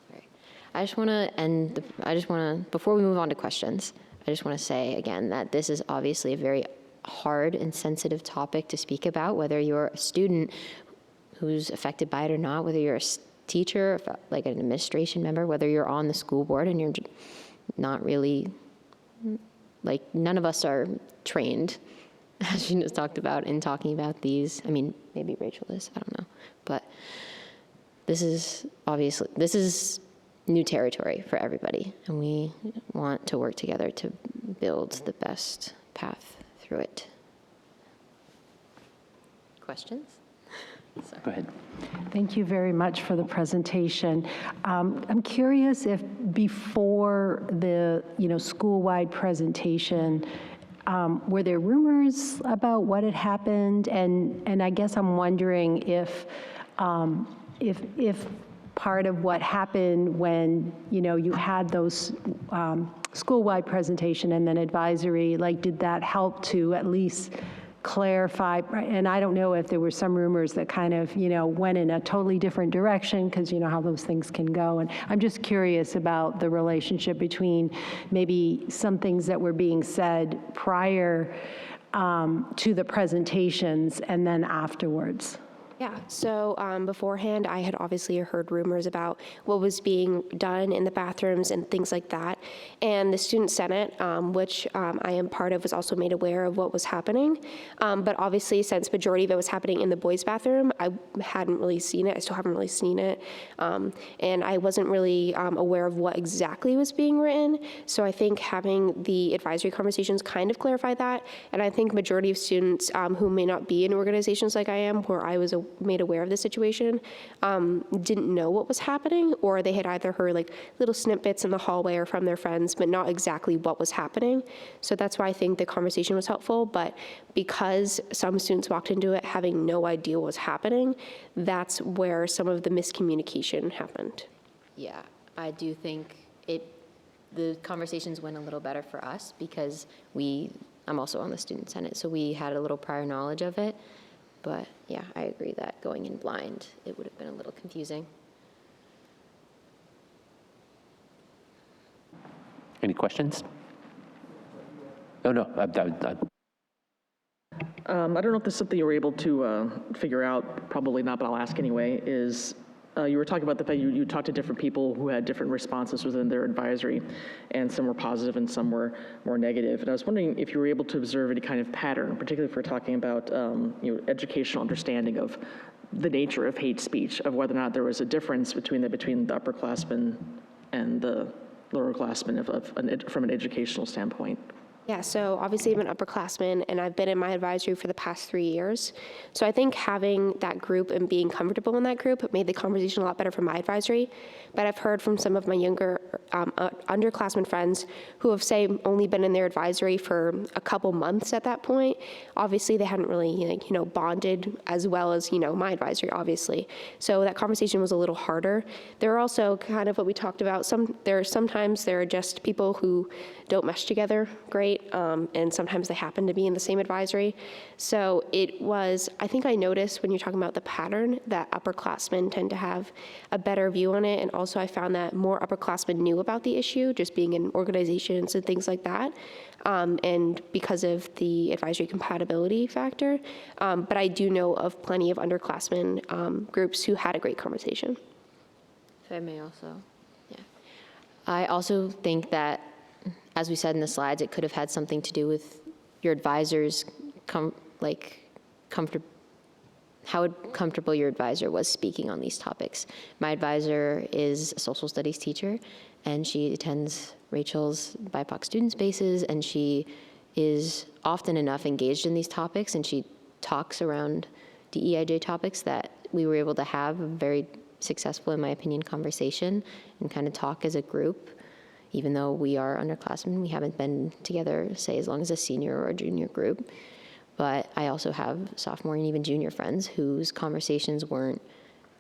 Speaker 12: Sorry. I just want to before we move on to questions, I just want to say again that this is obviously a very hard and sensitive topic to speak about, whether you're a student who's affected by it or not, whether you're a teacher, like an administration member, whether you're on the school board and you're not really, like, none of us are trained, as you just talked about, in talking about these. I mean, maybe Rachel is, I don't know. But this is new territory for everybody, and we want to work together to build the best path through it. Questions?
Speaker 4: Go ahead.
Speaker 2: Thank you very much for the presentation. I'm curious if before the, school-wide presentation, were there rumors about what had happened? And I guess I'm wondering if part of what happened when, you had those school-wide presentation and then advisory, like, did that help to at least clarify? And I don't know if there were some rumors that kind of, went in a totally different direction, because you know how those things can go. And I'm just curious about the relationship between maybe some things that were being said prior to the presentations and then afterwards.
Speaker 11: Yeah, so beforehand, I had obviously heard rumors about what was being done in the bathrooms and things like that. And the Student Senate, which I am part of, was also made aware of what was happening. But obviously, since majority of it was happening in the boys' bathroom, I hadn't really seen it. I still haven't really seen it. And I wasn't really aware of what exactly was being written. So I think having the advisory conversations kind of clarified that. And I think majority of students who may not be in organizations like I am, where I was made aware of the situation, didn't know what was happening, or they had either heard like little snippets in the hallway or from their friends, but not exactly what was happening. So that's why I think the conversation was helpful. But because some students walked into it having no idea what was happening, that's where some of the miscommunication happened.
Speaker 12: Yeah, I do think the conversations went a little better for us because I'm also on the Student Senate, so we had a little prior knowledge of it. But yeah, I agree that going in blind, it would have been a little confusing.
Speaker 4: Any questions? Oh, no.
Speaker 3: I don't know if this is something you were able to figure out, probably not, but I'll ask anyway, is you were talking about the fact you talked to different people who had different responses within their advisory, and some were positive and some were more negative. And I was wondering if you were able to observe any kind of pattern, particularly if we're talking about educational understanding of the nature of hate speech, of whether or not there was a difference between the upperclassmen and the lowerclassmen from an educational standpoint.
Speaker 11: Yeah, so obviously I'm an upperclassman, and I've been in my advisory for the past 3 years. So I think having that group and being comfortable in that group made the conversation a lot better for my advisory. But I've heard from some of my younger underclassmen friends who have, say, only been in their advisory for a couple months at that point. Obviously, they hadn't really, bonded as well as, my advisory, obviously. So that conversation was a little harder. There are also kind of what we talked about. Sometimes there are just people who don't mesh together great, and sometimes they happen to be in the same advisory. So I think I noticed when you're talking about the pattern that upperclassmen tend to have a better view on it. And also I found that more upperclassmen knew about the issue, just being in organizations and things like that. And because of the advisory compatibility factor. But I do know of plenty of underclassmen groups who had a great conversation.
Speaker 12: If I may also, yeah. I also think that, as we said in the slides, it could have had something to do with your advisors, how comfortable your advisor was speaking on these topics. My advisor is a social studies teacher, and she attends Rachel's BIPOC student spaces, and she is often enough engaged in these topics, and she talks around DEIJ topics that we were able to have a very successful, in my opinion, conversation and kind of talk as a group. Even though we are underclassmen, we haven't been together, say, as long as a senior or a junior group. But I also have sophomore and even junior friends whose conversations weren't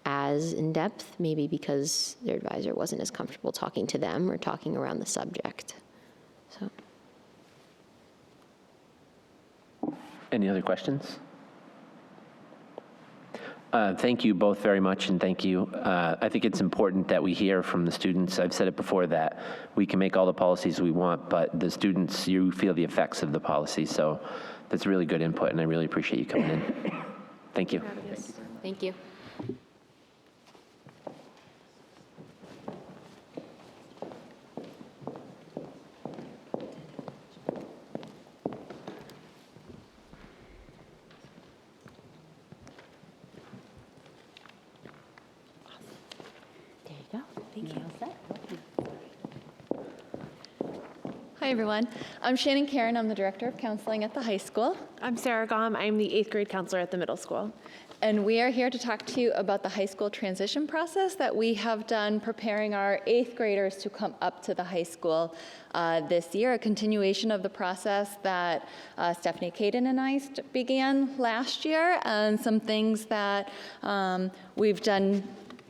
Speaker 12: as in-depth, maybe because their advisor wasn't as comfortable talking to them or talking around the subject. So.
Speaker 4: Any other questions? Thank you both very much, and thank you. I think it's important that we hear from the students. I've said it before that we can make all the policies we want, but the students, you feel the effects of the policy. So that's really good input, and I really appreciate you coming in. Thank you.
Speaker 12: Thank you.
Speaker 13: Hi, everyone. I'm Shannon Karen. I'm the Director of Counseling at the high school.
Speaker 14: I'm Sarah Gom. I'm the 8th grade counselor at the middle school.
Speaker 13: And we are here to talk to you about the high school transition process that we have done preparing our 8th graders to come up to the high school this year, a continuation of the process that Stephanie Caden and I began last year, and some things that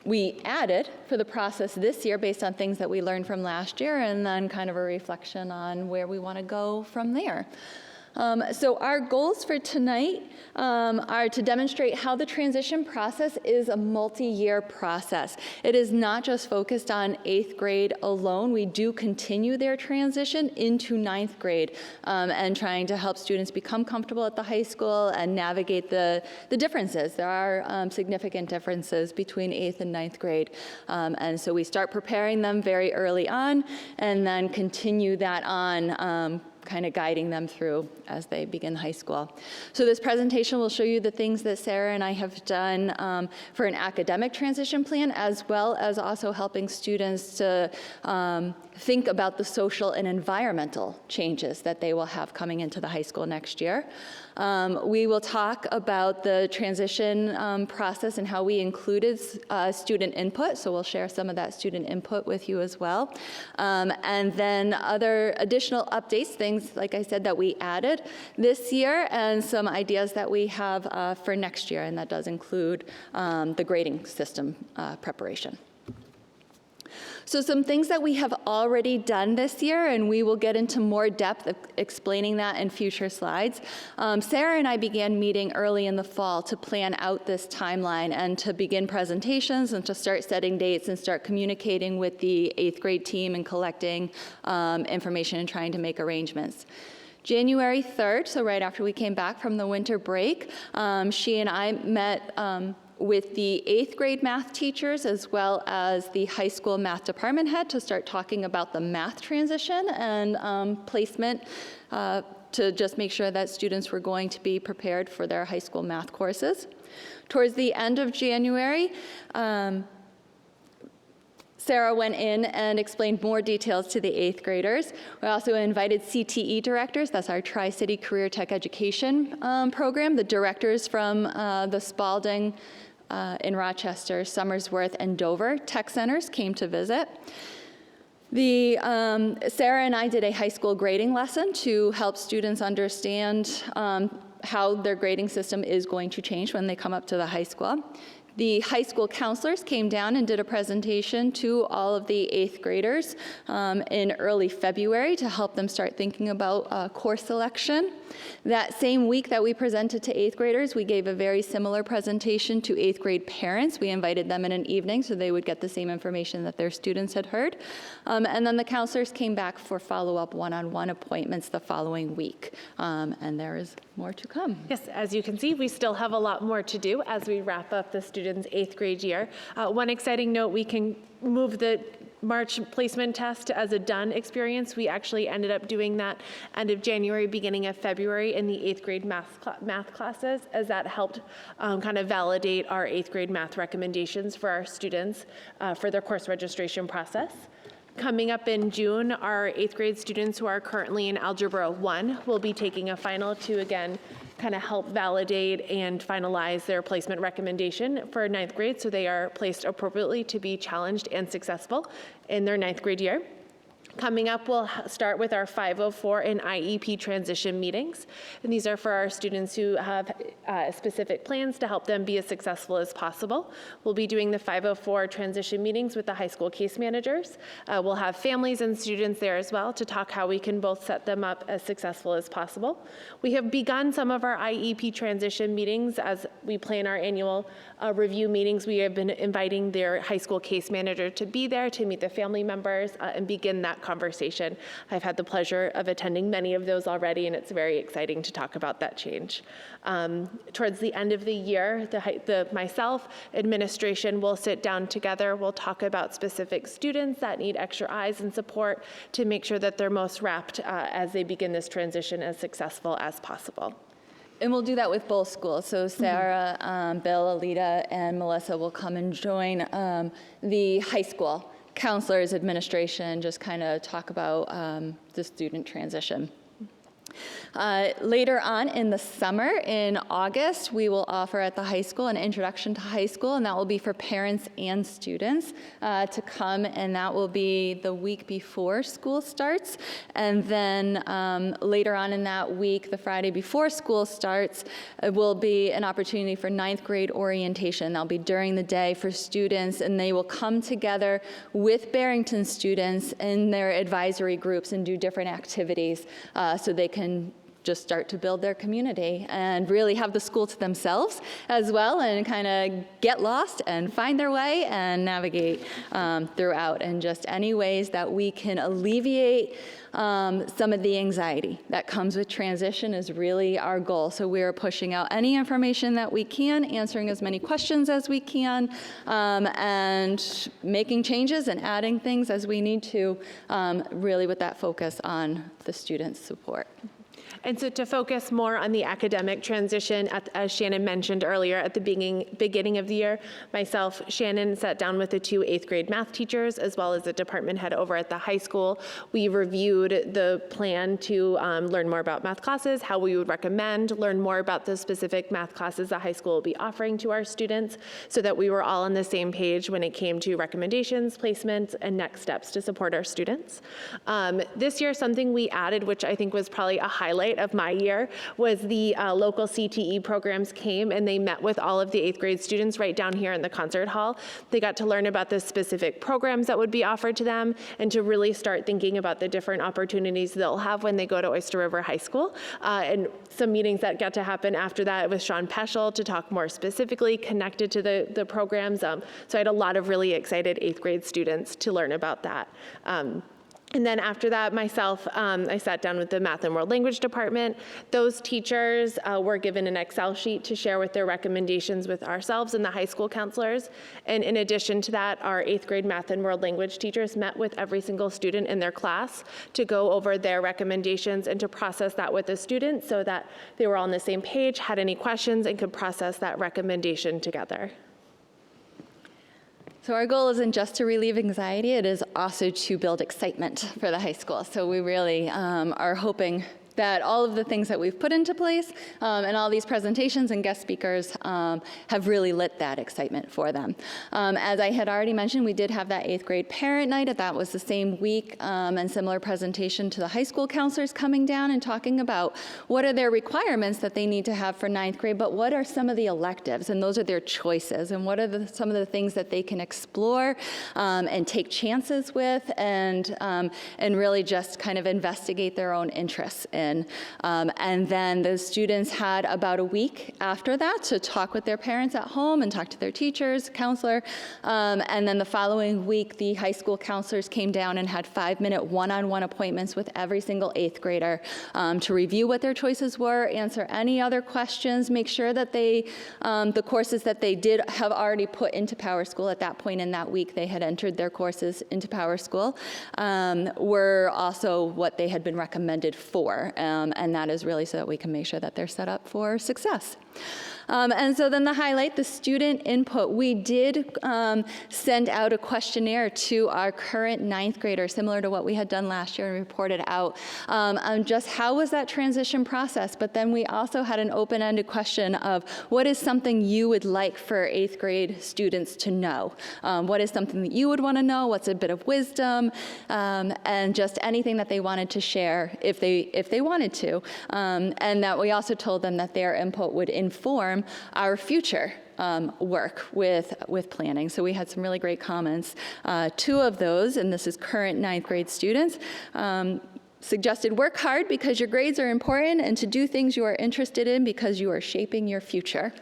Speaker 13: we added for the process this year based on things that we learned from last year, and then kind of a reflection on where we want to go from there. So our goals for tonight are to demonstrate how the transition process is a multi-year process. It is not just focused on 8th grade alone. We do continue their transition into 9th grade and trying to help students become comfortable at the high school and navigate the differences. There are significant differences between 8th and 9th grade. And so we start preparing them very early on and then continue that on kind of guiding them through as they begin high school. So this presentation will show you the things that Sarah and I have done for an academic transition plan, as well as also helping students to think about the social and environmental changes that they will have coming into the high school next year. We will talk about the transition process and how we included student input, so we'll share some of that student input with you as well. And then other additional updates, things, like I said, that we added this year, and some ideas that we have for next year, and that does include the grading system preparation. So some things that we have already done this year, and we will get into more depth of explaining that in future slides. Sarah and I began meeting early in the fall to plan out this timeline and to begin presentations and to start setting dates and start communicating with the 8th grade team and collecting information and trying to make arrangements. January 3rd, so right after we came back from the winter break, she and I met with the 8th grade math teachers as well as the high school math department head to start talking about the math transition and placement to just make sure that students were going to be prepared for their high school math courses. Towards the end of January, Sarah went in and explained more details to the 8th graders. We also invited CTE directors, that's our Tri-City Career Tech Education program, the directors from the Spalding in Rochester, Somersworth, and Dover Tech Centers came to visit. Sarah and I did a high school grading lesson to help students understand how their grading system is going to change when they come up to the high school. The high school counselors came down and did a presentation to all of the 8th graders in early February to help them start thinking about course selection. That same week that we presented to 8th graders, we gave a very similar presentation to 8th grade parents. We invited them in an evening so they would get the same information that their students had heard. And then the counselors came back for follow-up one-on-one appointments the following week. And there is more to come.
Speaker 14: Yes, as you can see, we still have a lot more to do as we wrap up the students' 8th grade year. One exciting note, we can move the March placement test as a done experience. We actually ended up doing that end of January, beginning of February in the 8th grade math classes, as that helped kind of validate our 8th grade math recommendations for our students for their course registration process. Coming up in June, our 8th grade students who are currently in Algebra 1 will be taking a final to, again, kind of help validate and finalize their placement recommendation for 9th grade, so they are placed appropriately to be challenged and successful in their 9th grade year. Coming up, we'll start with our 504 and IEP transition meetings. And these are for our students who have specific plans to help them be as successful as possible. We'll be doing the 504 transition meetings with the high school case managers. We'll have families and students there as well to talk how we can both set them up as successful as possible. We have begun some of our IEP transition meetings as we plan our annual review meetings. We have been inviting their high school case manager to be there to meet the family members and begin that conversation. I've had the pleasure of attending many of those already, and it's very exciting to talk about that change. Towards the end of the year, myself, administration will sit down together. We'll talk about specific students that need extra eyes and support to make sure that they're most wrapped as they begin this transition as successful as possible.
Speaker 13: And we'll do that with both schools. So Sarah, Bill, Alita, and Melissa will come and join the high school counselors, administration, just kind of talk about the student transition. Later on in the summer, in August, we will offer at the high school an introduction to high school, and that will be for parents and students to come, and that will be the week before school starts. And then later on in that week, the Friday before school starts, it will be an opportunity for 9th grade orientation. That'll be during the day for students, and they will come together with Barrington students in their advisory groups and do different activities so they can just start to build their community and really have the school to themselves as well, and kind of get lost and find their way and navigate throughout, and just any ways that we can alleviate some of the anxiety that comes with transition is really our goal. So we are pushing out any information that we can, answering as many questions as we can, and making changes and adding things as we need to, really with that focus on the students' support.
Speaker 14: And so to focus more on the academic transition, as Shannon mentioned earlier, at the beginning of the year, myself, Shannon, sat down with the 2 8th grade math teachers, as well as the department head over at the high school. We reviewed the plan to learn more about math classes, how we would recommend, learn more about the specific math classes the high school will be offering to our students, so that we were all on the same page when it came to recommendations, placements, and next steps to support our students. This year, something we added, which I think was probably a highlight of my year, was the local CTE programs came and they met with all of the 8th grade students right down here in the concert hall. They got to learn about the specific programs that would be offered to them, and to really start thinking about the different opportunities they'll have when they go to Oyster River High School. And some meetings that got to happen after that with Sean Peschel to talk more specifically connected to the programs. So I had a lot of really excited 8th grade students to learn about that. And then after that, myself, I sat down with the Math and World Language Department. Those teachers were given an Excel sheet to share with their recommendations with ourselves and the high school counselors. And in addition to that, our 8th grade Math and World Language teachers met with every single student in their class to go over their recommendations and to process that with the students so that they were all on the same page, had any questions, and could process that recommendation together.
Speaker 13: So our goal isn't just to relieve anxiety, it is also to build excitement for the high school. So we really are hoping that all of the things that we've put into place and all these presentations and guest speakers have really lit that excitement for them. As I had already mentioned, we did have that 8th grade parent night. That was the same week and similar presentation to the high school counselors coming down and talking about what are their requirements that they need to have for 9th grade, but what are some of the electives, and those are their choices, and what are some of the things that they can explore and take chances with and really just kind of investigate their own interests in. And then the students had about a week after that to talk with their parents at home and talk to their teachers, counselor. And then the following week, the high school counselors came down and had 5-minute one-on-one appointments with every single 8th grader to review what their choices were, answer any other questions, make sure that they, the courses that they did have already put into Power School at that point in that week, they had entered their courses into Power School, were also what they had been recommended for. And that is really so that we can make sure that they're set up for success. And so then the highlight, the student input. We did send out a questionnaire to our current 9th graders, similar to what we had done last year and reported out, on just how was that transition process. But then we also had an open-ended question of what is something you would like for 8th grade students to know? What is something that you would want to know? What's a bit of wisdom? And just anything that they wanted to share if they wanted to. And that we also told them that their input would inform our future work with planning. So we had some really great comments. 2 of those, and this is current 9th grade students, suggested work hard because your grades are important and to do things you are interested in because you are shaping your future.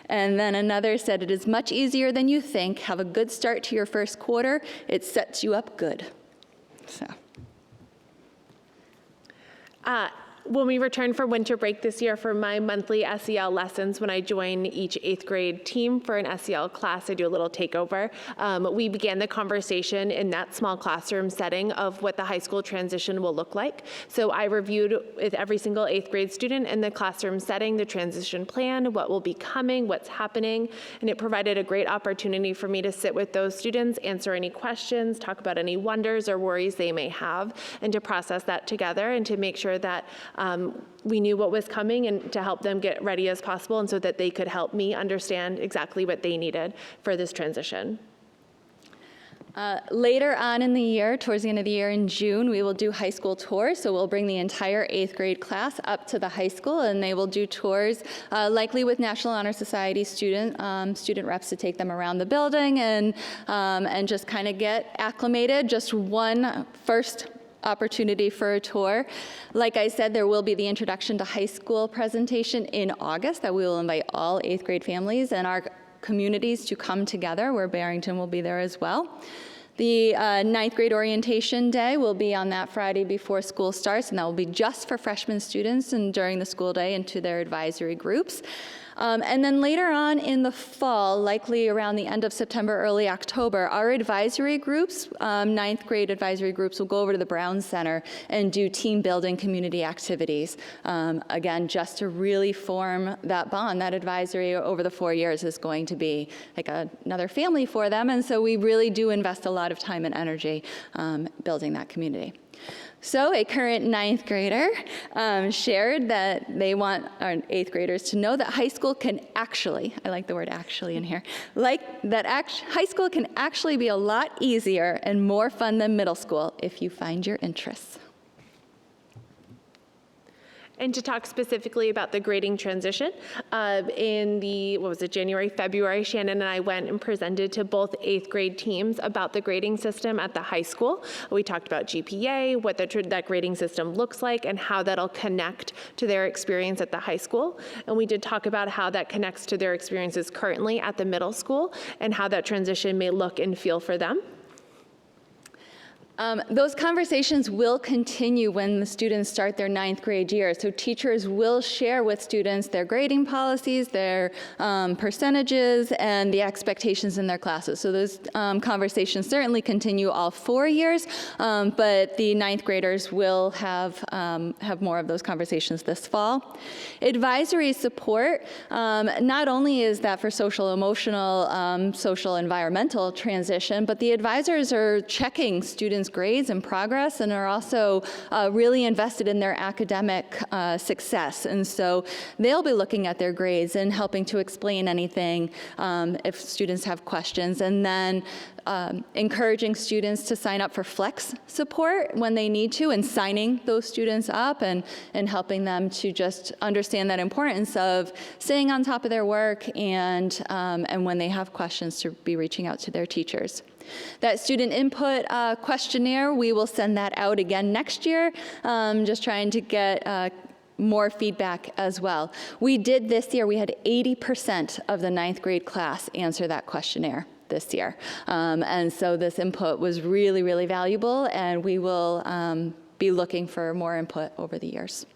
Speaker 13: And then another said, it is much easier than you think. Have a good start to your first quarter. It sets you up good. So.
Speaker 14: When we returned for winter break this year for my monthly SEL lessons, when I join each 8th grade team for an SEL class, I do a little takeover. We began the conversation in that small classroom setting of what the high school transition will look like. So I reviewed with every single 8th grade student in the classroom setting the transition plan, what will be coming, what's happening, and it provided a great opportunity for me to sit with those students, answer any questions, talk about any wonders or worries they may have, and to process that together and to make sure that we knew what was coming and to help them get ready as possible and so that they could help me understand exactly what they needed for this transition.
Speaker 13: Later on in the year, towards the end of the year in June, we will do high school tours. So we'll bring the entire 8th grade class up to the high school and they will do tours, likely with National Honor Society student reps to take them around the building and just kind of get acclimated. Just one first opportunity for a tour. Like I said, there will be the introduction to high school presentation in August that we will invite all 8th grade families and our communities to come together, where Barrington will be there as well. The 9th grade orientation day will be on that Friday before school starts, and that will be just for freshman students and during the school day and to their advisory groups. And then later on in the fall, likely around the end of September, early October, our advisory groups, 9th grade advisory groups, will go over to the Brown Center and do team building community activities. Again, just to really form that bond. That advisory over the 4 years is going to be like another family for them. And so we really do invest a lot of time and energy building that community. So a current 9th grader shared that they want our 8th graders to know that high school can actually, I like the word actually in here, high school can actually be a lot easier and more fun than middle school if you find your interests.
Speaker 14: And to talk specifically about the grading transition, in January, February, Shannon and I went and presented to both 8th grade teams about the grading system at the high school. We talked about GPA, what that grading system looks like, and how that'll connect to their experience at the high school. And we did talk about how that connects to their experiences currently at the middle school and how that transition may look and feel for them.
Speaker 13: Those conversations will continue when the students start their 9th grade year. So teachers will share with students their grading policies, their percentages, and the expectations in their classes. So those conversations certainly continue all 4 years, but the 9th graders will have more of those conversations this fall. Advisory support, not only is that for social, emotional, social, environmental transition, but the advisors are checking students' grades and progress, and are also really invested in their academic success. And so they'll be looking at their grades and helping to explain anything if students have questions, and then encouraging students to sign up for flex support when they need to, and signing those students up and helping them to just understand that importance of staying on top of their work, and when they have questions, to be reaching out to their teachers. That student input questionnaire, we will send that out again next year, just trying to get more feedback as well. We did this year, we had 80% of the 9th grade class answer that questionnaire this year. And so this input was really, really valuable, and we will be looking for more input over the years.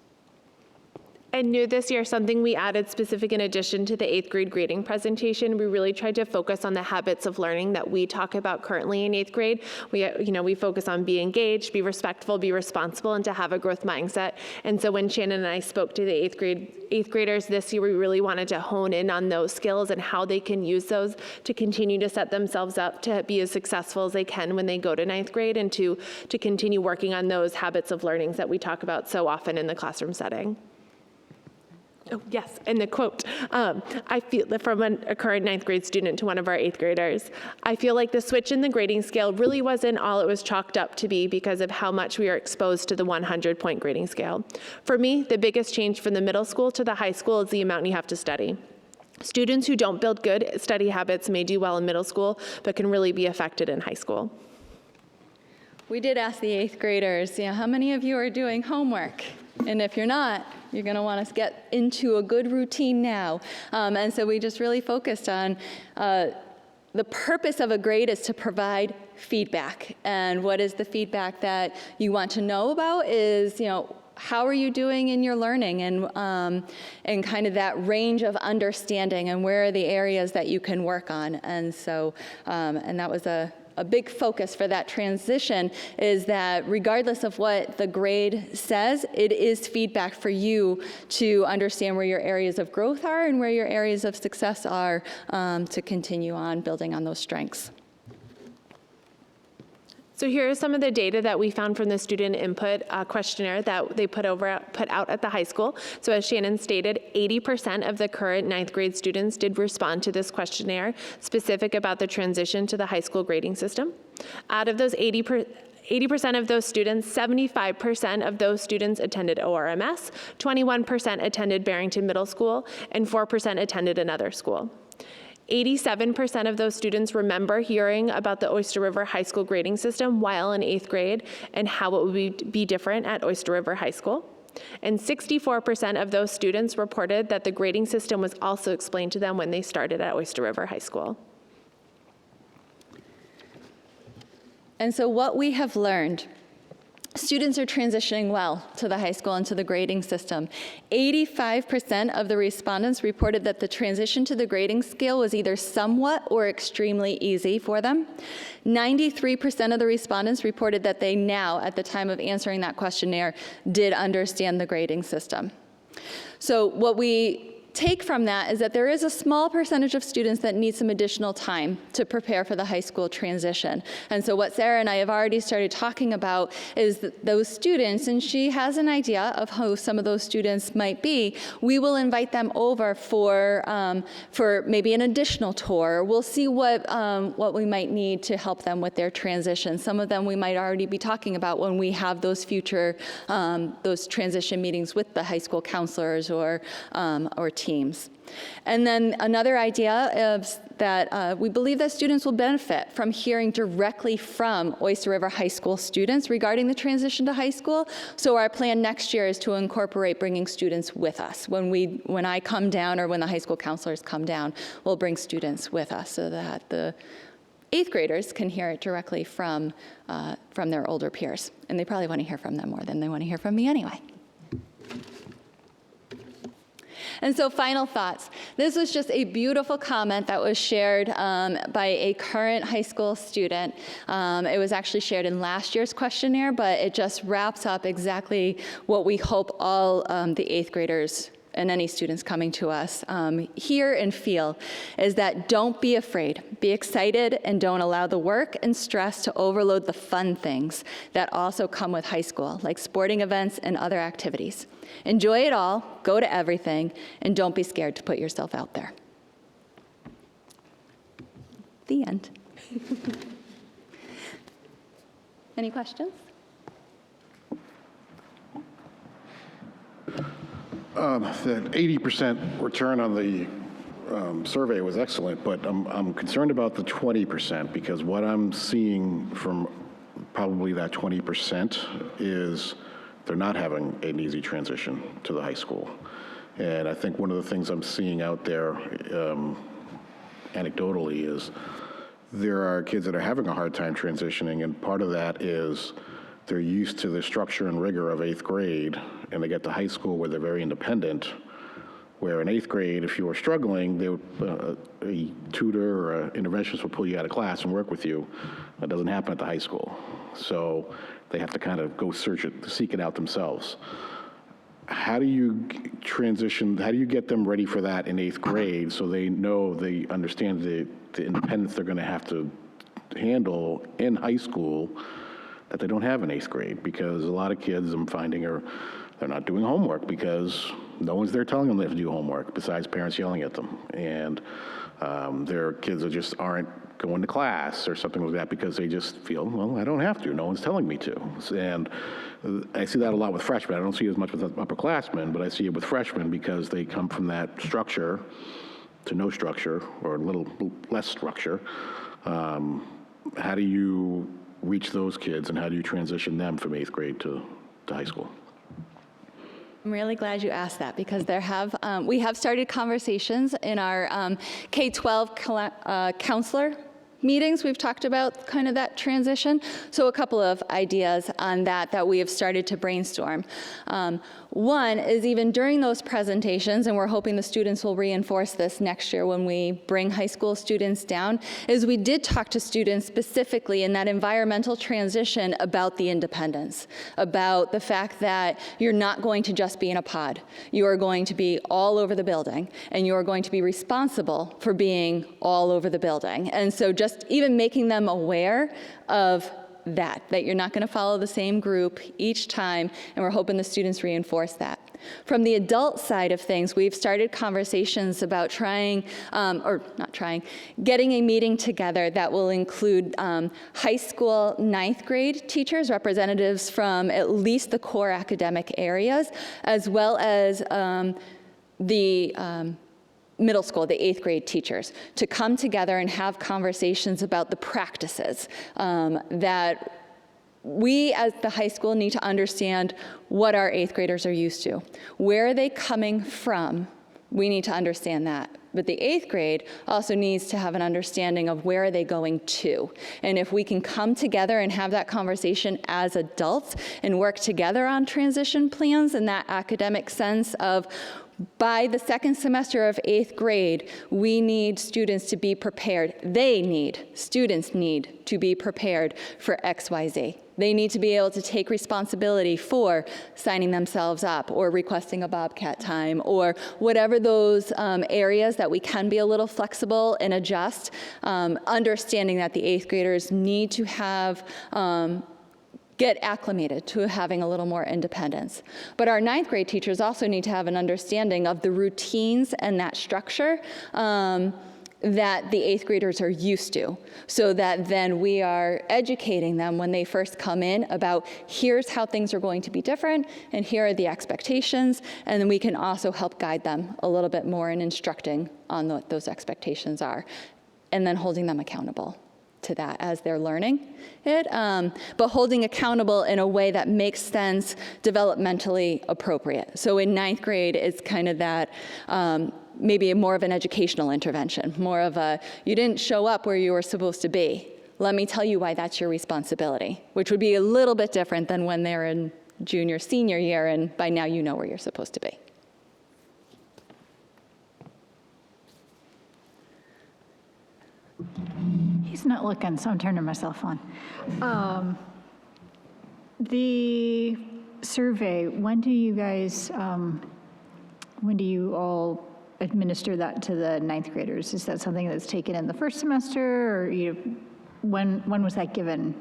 Speaker 14: And new this year, something we added specific in addition to the 8th grade grading presentation, we really tried to focus on the habits of learning that we talk about currently in 8th grade. We focus on be engaged, be respectful, be responsible, and to have a growth mindset. And so when Shannon and I spoke to the 8th graders this year, we really wanted to hone in on those skills and how they can use those to continue to set themselves up to be as successful as they can when they go to 9th grade, and to continue working on those habits of learnings that we talk about so often in the classroom setting. Oh, yes, and the quote, I feel that from a current 9th grade student to one of our 8th graders, I feel like the switch in the grading scale really wasn't all it was chalked up to be because of how much we are exposed to the 100-point grading scale. For me, the biggest change from the middle school to the high school is the amount you have to study. Students who don't build good study habits may do well in middle school, but can really be affected in high school.
Speaker 13: We did ask the 8th graders, how many of you are doing homework? And if you're not, you're going to want to get into a good routine now. And so we just really focused on the purpose of a grade is to provide feedback. And what is the feedback that you want to know about is, how are you doing in your learning, and kind of that range of understanding, and where are the areas that you can work on. And so, and that was a big focus for that transition, is that regardless of what the grade says, it is feedback for you to understand where your areas of growth are and where your areas of success are, to continue on building on those strengths.
Speaker 14: So here is some of the data that we found from the student input questionnaire that they put out at the high school. So as Shannon stated, 80% of the current 9th grade students did respond to this questionnaire specific about the transition to the high school grading system. Out of those 80% of those students, 75% of those students attended ORMS, 21% attended Barrington Middle School, and 4% attended another school. 87% of those students remember hearing about the Oyster River High School grading system while in 8th grade and how it would be different at Oyster River High School. And 64% of those students reported that the grading system was also explained to them when they started at Oyster River High School.
Speaker 13: And so what we have learned, students are transitioning well to the high school and to the grading system. 85% of the respondents reported that the transition to the grading scale was either somewhat or extremely easy for them. 93% of the respondents reported that they now, at the time of answering that questionnaire, did understand the grading system. So what we take from that is that there is a small percentage of students that need some additional time to prepare for the high school transition. And so what Sarah and I have already started talking about is those students, and she has an idea of who some of those students might be. We will invite them over for maybe an additional tour. We'll see what we might need to help them with their transition. Some of them we might already be talking about when we have those future, those transition meetings with the high school counselors or teams. And then another idea is that we believe that students will benefit from hearing directly from Oyster River High School students regarding the transition to high school. So our plan next year is to incorporate bringing students with us. When I come down, or when the high school counselors come down, we'll bring students with us so that the 8th graders can hear it directly from their older peers. And they probably want to hear from them more than they want to hear from me anyway. And so final thoughts. This was just a beautiful comment that was shared by a current high school student. It was actually shared in last year's questionnaire, but it just wraps up exactly what we hope all the 8th graders and any students coming to us hear and feel is that don't be afraid. Be excited and don't allow the work and stress to overload the fun things that also come with high school, like sporting events and other activities. Enjoy it all, go to everything, and don't be scared to put yourself out there. The end. Any questions?
Speaker 9: That 80% return on the survey was excellent, but I'm concerned about the 20% because what I'm seeing from probably that 20% is they're not having an easy transition to the high school. And I think one of the things I'm seeing out there anecdotally is there are kids that are having a hard time transitioning, and part of that is they're used to the structure and rigor of 8th grade, and they get to high school where they're very independent, where in 8th grade, if you were struggling, a tutor or an interventionist will pull you out of class and work with you. That doesn't happen at the high school. So they have to kind of go seek it out themselves. How do you transition, how do you get them ready for that in 8th grade so they know, they understand the independence they're going to have to handle in high school that they don't have in 8th grade? Because a lot of kids I'm finding they're not doing homework because no one's there telling them they have to do homework besides parents yelling at them. And their kids just aren't going to class or something like that because they just feel, well, I don't have to. No one's telling me to. And I see that a lot with freshmen. I don't see it as much with upperclassmen, but I see it with freshmen because they come from that structure to no structure or a little less structure. How do you reach those kids and how do you transition them from 8th grade to high school?
Speaker 13: I'm really glad you asked that because we have started conversations in our K-12 counselor meetings. We've talked about kind of that transition. So a couple of ideas on that we have started to brainstorm. One is even during those presentations, and we're hoping the students will reinforce this next year when we bring high school students down, is we did talk to students specifically in that environmental transition about the independence, about the fact that you're not going to just be in a pod. You are going to be all over the building, and you are going to be responsible for being all over the building. And so just even making them aware of that you're not going to follow the same group each time, and we're hoping the students reinforce that. From the adult side of things, we've started conversations about getting a meeting together that will include high school 9th grade teachers, representatives from at least the core academic areas, as well as the middle school, the 8th grade teachers, to come together and have conversations about the practices that we as the high school need to understand what our 8th graders are used to. Where are they coming from? We need to understand that. But the 8th grade also needs to have an understanding of where are they going to. And if we can come together and have that conversation as adults and work together on transition plans in that academic sense of by the second semester of 8th grade, we need students to be prepared. Students need to be prepared for XYZ. They need to be able to take responsibility for signing themselves up or requesting a Bobcat time or whatever those areas that we can be a little flexible and adjust, understanding that the 8th graders need to have get acclimated to having a little more independence. But our 9th grade teachers also need to have an understanding of the routines and that structure that the 8th graders are used to, so that then we are educating them when they first come in about here's how things are going to be different and here are the expectations, and then we can also help guide them a little bit more in instructing on what those expectations are, and then holding them accountable to that as they're learning it, but holding accountable in a way that makes sense developmentally appropriate. So in 9th grade, it's kind of that maybe more of an educational intervention, more of a, you didn't show up where you were supposed to be. Let me tell you why that's your responsibility, which would be a little bit different than when they're in junior, senior year, and by now you know where you're supposed to be.
Speaker 5: He's not looking, so I'm turning myself on. The survey, when do you guys when do you all administer that to the ninth graders? Is that something that's taken in the first semester, or when was that given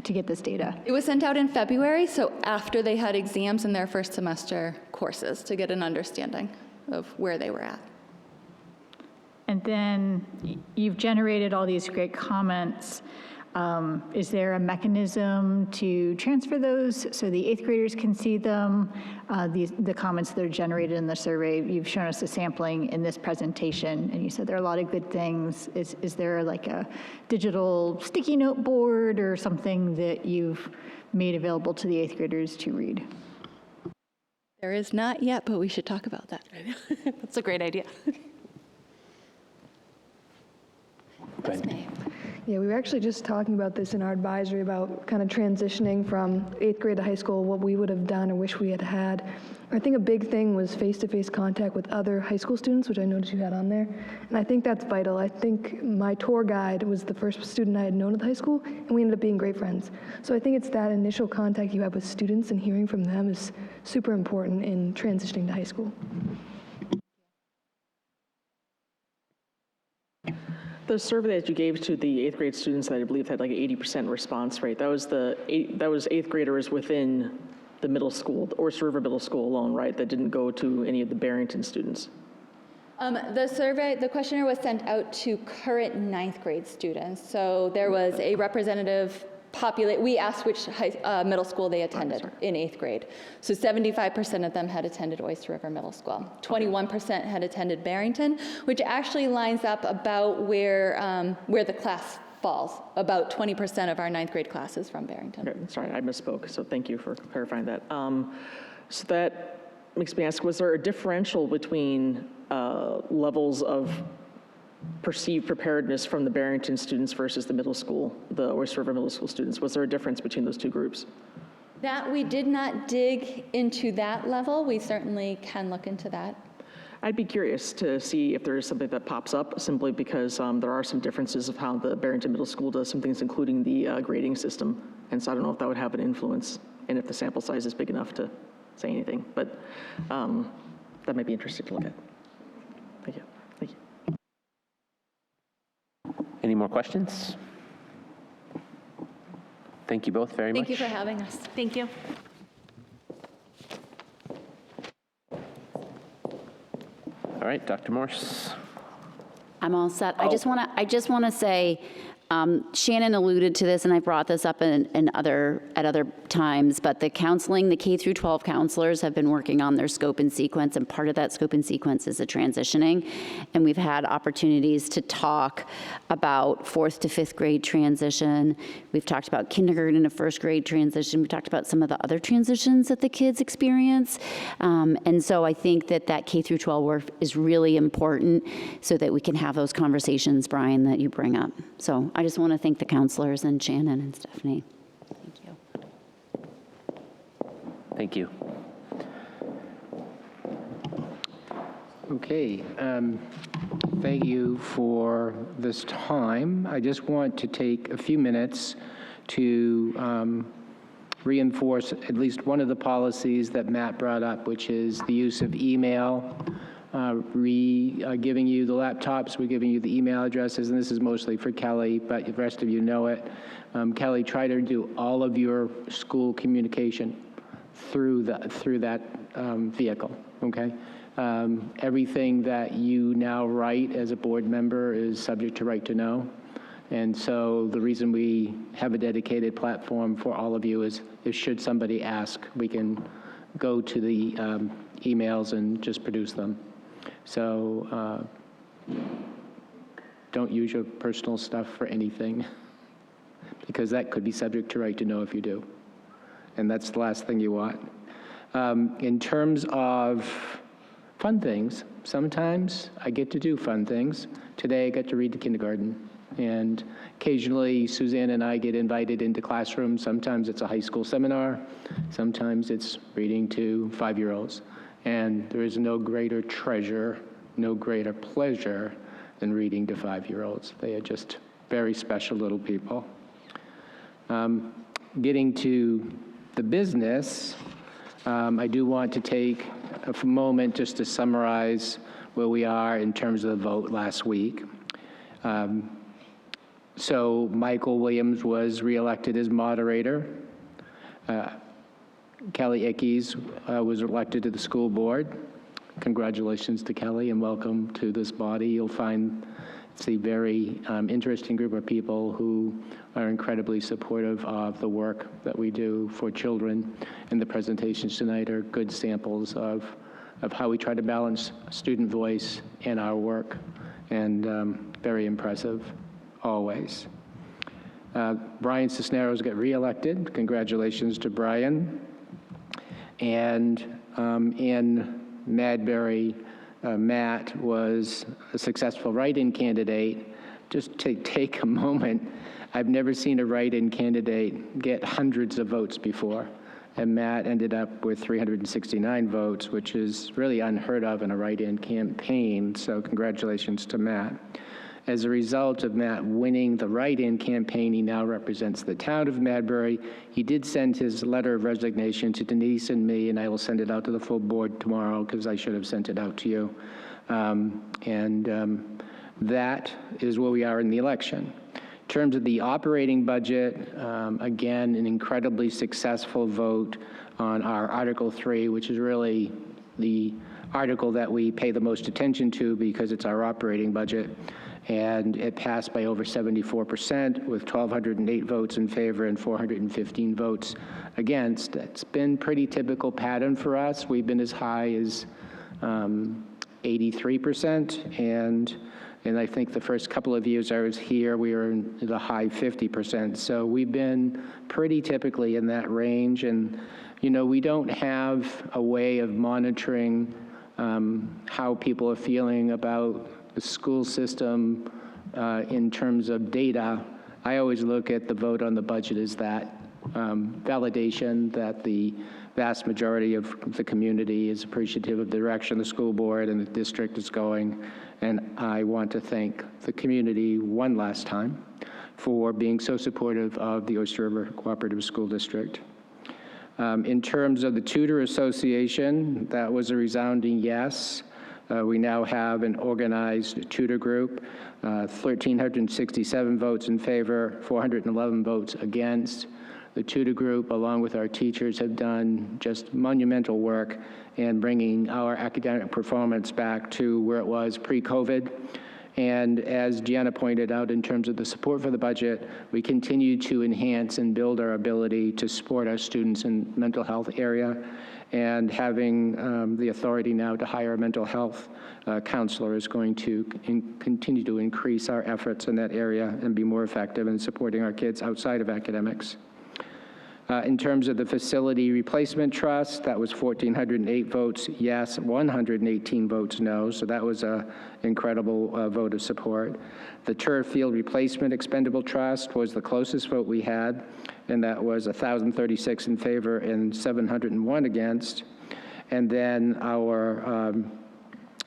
Speaker 5: to get this data?
Speaker 13: It was sent out in February, so after they had exams in their first semester courses to get an understanding of where they were at.
Speaker 5: And then you've generated all these great comments. Is there a mechanism to transfer those so the eighth graders can see them? The comments that are generated in the survey, you've shown us a sampling in this presentation, and you said there are a lot of good things. Is there like a digital sticky note board or something that you've made available to the eighth graders to read?
Speaker 13: There is not yet, but we should talk about that.
Speaker 14: That's a great idea.
Speaker 15: Yeah, we were actually just talking about this in our advisory about kind of transitioning from 8th grade to high school, what we would have done or wish we had had. I think a big thing was face-to-face contact with other high school students, which I noticed you had on there. And I think that's vital. I think my tour guide was the first student I had known at the high school, and we ended up being great friends. So I think it's that initial contact you have with students and hearing from them is super important in transitioning to high school.
Speaker 3: The survey that you gave to the eighth grade students that I believe had like an 80% response rate, that was eighth graders within the middle school, the Oyster River Middle School alone, right? That didn't go to any of the Barrington students.
Speaker 13: The questionnaire was sent out to current ninth grade students. So there was a representative we asked which middle school they attended in eighth grade. So 75% of them had attended Oyster River Middle School. 21% had attended Barrington, which actually lines up about where the class falls. About 20% of our ninth grade class is from Barrington.
Speaker 3: Okay, sorry, I misspoke, so thank you for clarifying that. So that makes me ask, was there a differential between levels of perceived preparedness from the Barrington students versus the middle school, the Oyster River Middle School students? Was there a difference between those two groups?
Speaker 13: That we did not dig into that level. We certainly can look into that.
Speaker 3: I'd be curious to see if there is something that pops up, simply because there are some differences of how the Barrington Middle School does some things, including the grading system. And so I don't know if that would have an influence and if the sample size is big enough to say anything, but that might be interesting to look at. Thank you. Thank you.
Speaker 4: Any more questions? Thank you both very much.
Speaker 13: Thank you for having us.
Speaker 14: Thank you.
Speaker 4: All right, Dr. Morse.
Speaker 10: I'm all set. I just want to say, Shannon alluded to this, and I brought this up at other times, but the counseling, the K through 12 counselors have been working on their scope and sequence, and part of that scope and sequence is the transitioning. And we've had opportunities to talk about 4th to 5th grade transition. We've talked about kindergarten to 1st grade transition. We talked about some of the other transitions that the kids experience. And so I think that K through 12 work is really important so that we can have those conversations, Brian, that you bring up. So I just want to thank the counselors and Shannon and Stephanie. Thank you.
Speaker 4: Thank you.
Speaker 1: Okay, thank you for this time. I just want to take a few minutes to reinforce at least one of the policies that Matt brought up, which is the use of email. Giving you the laptops, we're giving you the email addresses, and this is mostly for Kelly, but the rest of you know it. Kelly, try to do all of your school communication through that vehicle, okay? Everything that you now write as a board member is subject to right to know. And so the reason we have a dedicated platform for all of you is if should somebody ask, we can go to the emails and just produce them. So don't use your personal stuff for anything, because that could be subject to right to know if you do. And that's the last thing you want. In terms of fun things, sometimes I get to do fun things. Today I got to read the kindergarten. And occasionally Suzanne and I get invited into classrooms. Sometimes it's a high school seminar. Sometimes it's reading to 5-year-olds. And there is no greater treasure, no greater pleasure than reading to 5-year-olds. They are just very special little people. Getting to the business, I do want to take a moment just to summarize where we are in terms of the vote last week. So Michael Williams was reelected as moderator. Kelly Ickes was elected to the school board. Congratulations to Kelly and welcome to this body. You'll find it's a very interesting group of people who are incredibly supportive of the work that we do for children. And the presentations tonight are good samples of how we try to balance student voice in our work, and very impressive always. Brian Cisneros got reelected. Congratulations to Brian. And in Madbury, Matt was a successful write-in candidate. Just to take a moment, I've never seen a write-in candidate get hundreds of votes before. And Matt ended up with 369 votes, which is really unheard of in a write-in campaign. So congratulations to Matt. As a result of Matt winning the write-in campaign, he now represents the town of Madbury. He did send his letter of resignation to Denise and me, and I will send it out to the full board tomorrow because I should have sent it out to you. That is where we are in the election. In terms of the operating budget, again, an incredibly successful vote on our Article 3, which is really the article that we pay the most attention to because it's our operating budget. And it passed by over 74% with 1,208 votes in favor and 415 votes against. It's been pretty typical pattern for us. We've been as high as 83%, and I think the first couple of years I was here, we were in the high 50%. So we've been pretty typically in that range. And, you know, we don't have a way of monitoring how people are feeling about the school system in terms of data. I always look at the vote on the budget as that validation that the vast majority of the community is appreciative of the direction the school board and the district is going. And I want to thank the community one last time for being so supportive of the Oyster River Cooperative School District. In terms of the Tutor Association, that was a resounding yes. We now have an organized tutor group, 1,367 votes in favor, 411 votes against. The tutor group, along with our teachers, have done just monumental work in bringing our academic performance back to where it was pre-COVID. And as Gianna pointed out, in terms of the support for the budget, we continue to enhance and build our ability to support our students in mental health area, and having the authority now to hire a mental health counselor is going to continue to increase our efforts in that area and be more effective in supporting our kids outside of academics. In terms of the Facility Replacement Trust, that was 1,408 votes yes, 118 votes no, so that was an incredible vote of support. The Turf Field Replacement Expendable Trust was the closest vote we had, and that was 1,036 in favor and 701 against. And then our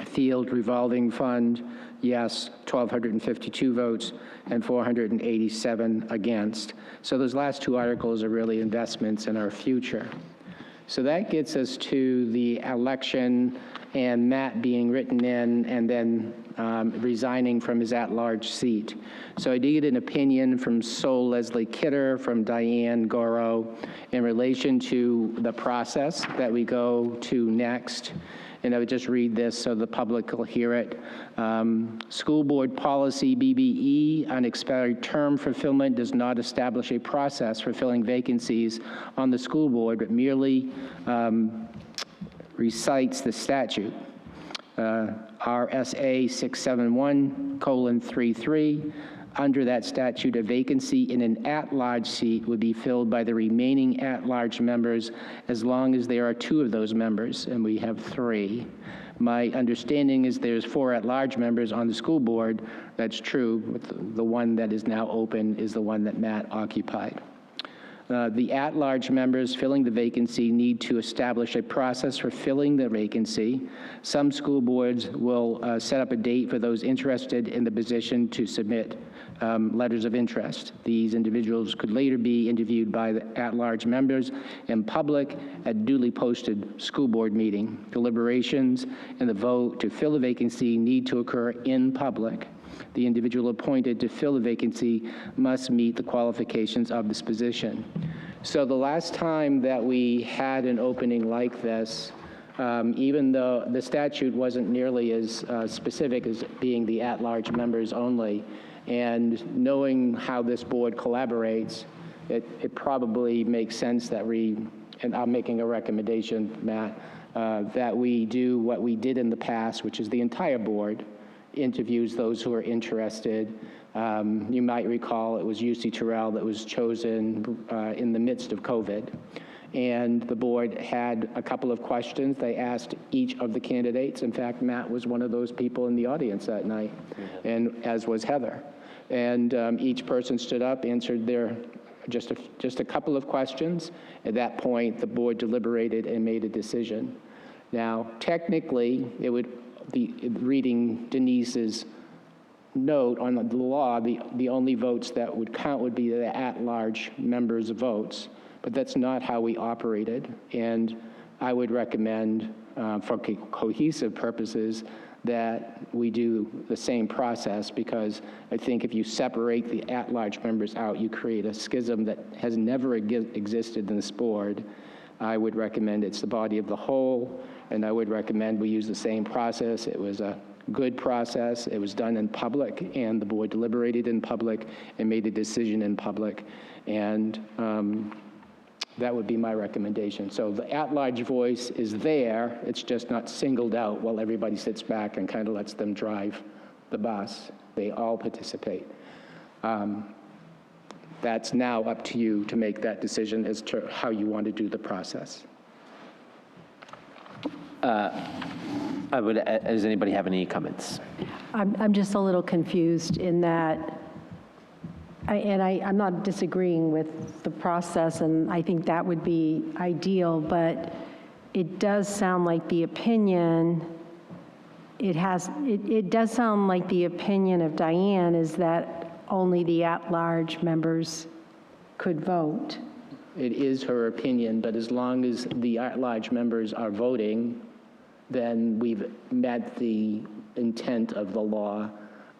Speaker 1: Field Revolving Fund, yes, 1,252 votes and 487 against. So those last two articles are really investments in our future. So that gets us to the election and Matt being written in and then resigning from his at-large seat. So I did get an opinion from Sol Leslie Kidder, from Diane Goro, in relation to the process that we go to next. And I would just read this so the public will hear it. School Board Policy BBE, unexpired term fulfillment, does not establish a process for filling vacancies on the school board, but merely recites the statute. RSA 671:33. Under that statute, a vacancy in an at-large seat would be filled by the remaining at-large members as long as there are two of those members, and we have three. My understanding is there's 4 at-large members on the school board. That's true, but the one that is now open is the one that Matt occupied. The at-large members filling the vacancy need to establish a process for filling the vacancy. Some school boards will set up a date for those interested in the position to submit letters of interest. These individuals could later be interviewed by the at-large members in public at duly posted school board meeting. Deliberations and the vote to fill a vacancy need to occur in public. The individual appointed to fill the vacancy must meet the qualifications of this position. So the last time that we had an opening like this, even though the statute wasn't nearly as specific as being the at-large members only, and knowing how this board collaborates, it probably makes sense that and I'm making a recommendation, Matt, that we do what we did in the past, which is the entire board interviews those who are interested. You might recall it was UC Terrell that was chosen in the midst of COVID. And the board had a couple of questions. They asked each of the candidates. In fact, Matt was one of those people in the audience that night, and as was Heather. And each person stood up, answered their just a couple of questions. At that point, the board deliberated and made a decision. Now, technically, it would be reading Denise's note on the law, the only votes that would count would be the at-large members' votes, but that's not how we operated. And I would recommend, for cohesive purposes, that we do the same process, because I think if you separate the at-large members out, you create a schism that has never existed in this board. I would recommend it's the body of the whole, and I would recommend we use the same process. It was a good process. It was done in public, and the board deliberated in public and made a decision in public. And that would be my recommendation. So the at-large voice is there. It's just not singled out while everybody sits back and kind of lets them drive the bus. They all participate. That's now up to you to make that decision as to how you want to do the process.
Speaker 4: Does anybody have any comments?
Speaker 2: I'm just a little confused in that, I'm not disagreeing with the process, and I think that would be ideal, but it does sound like the opinion, it does sound like the opinion of Diane is that only the at-large members could vote.
Speaker 1: It is her opinion, but as long as the at-large members are voting, then we've met the intent of the law.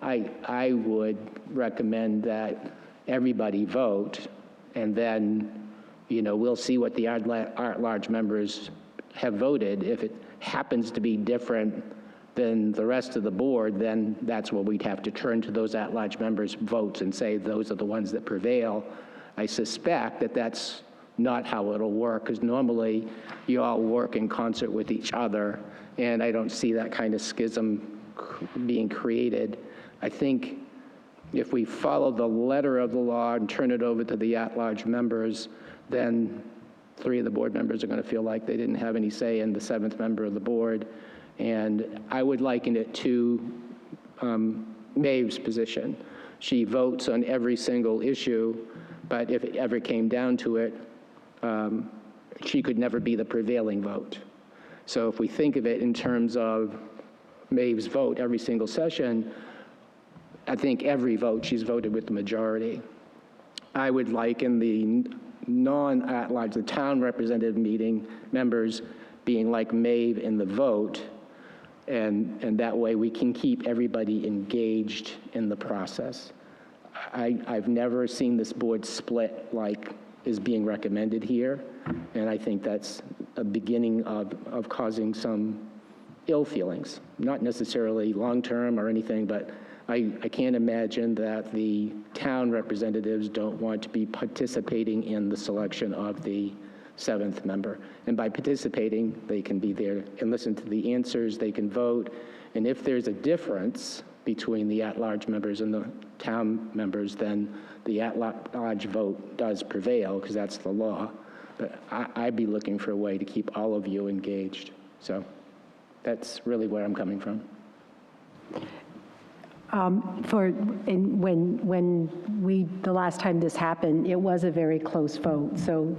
Speaker 1: I would recommend that everybody vote, and then, we'll see what the at-large members have voted. If it happens to be different than the rest of the board, then that's where we'd have to turn to those at-large members' votes and say those are the ones that prevail. I suspect that that's not how it'll work, because normally you all work in concert with each other, and I don't see that kind of schism being created. I think if we follow the letter of the law and turn it over to the at-large members, then 3 of the board members are going to feel like they didn't have any say in the 7th member of the board. And I would liken it to Maeve's position. She votes on every single issue, but if it ever came down to it, she could never be the prevailing vote. So if we think of it in terms of Maeve's vote every single session, I think every vote she's voted with the majority. I would liken the non-at-large, the town representative meeting members being like Maeve in the vote, and that way we can keep everybody engaged in the process. I've never seen this board split like is being recommended here, and I think that's a beginning of causing some ill feelings, not necessarily long-term or anything, but I can't imagine that the town representatives don't want to be participating in the selection of the 7th member. And by participating, they can be there and listen to the answers, they can vote, and if there's a difference between the at-large members and the town members, then the at-large vote does prevail, because that's the law. But I'd be looking for a way to keep all of you engaged. So that's really where I'm coming from.
Speaker 2: The last time this happened, it was a very close vote, so,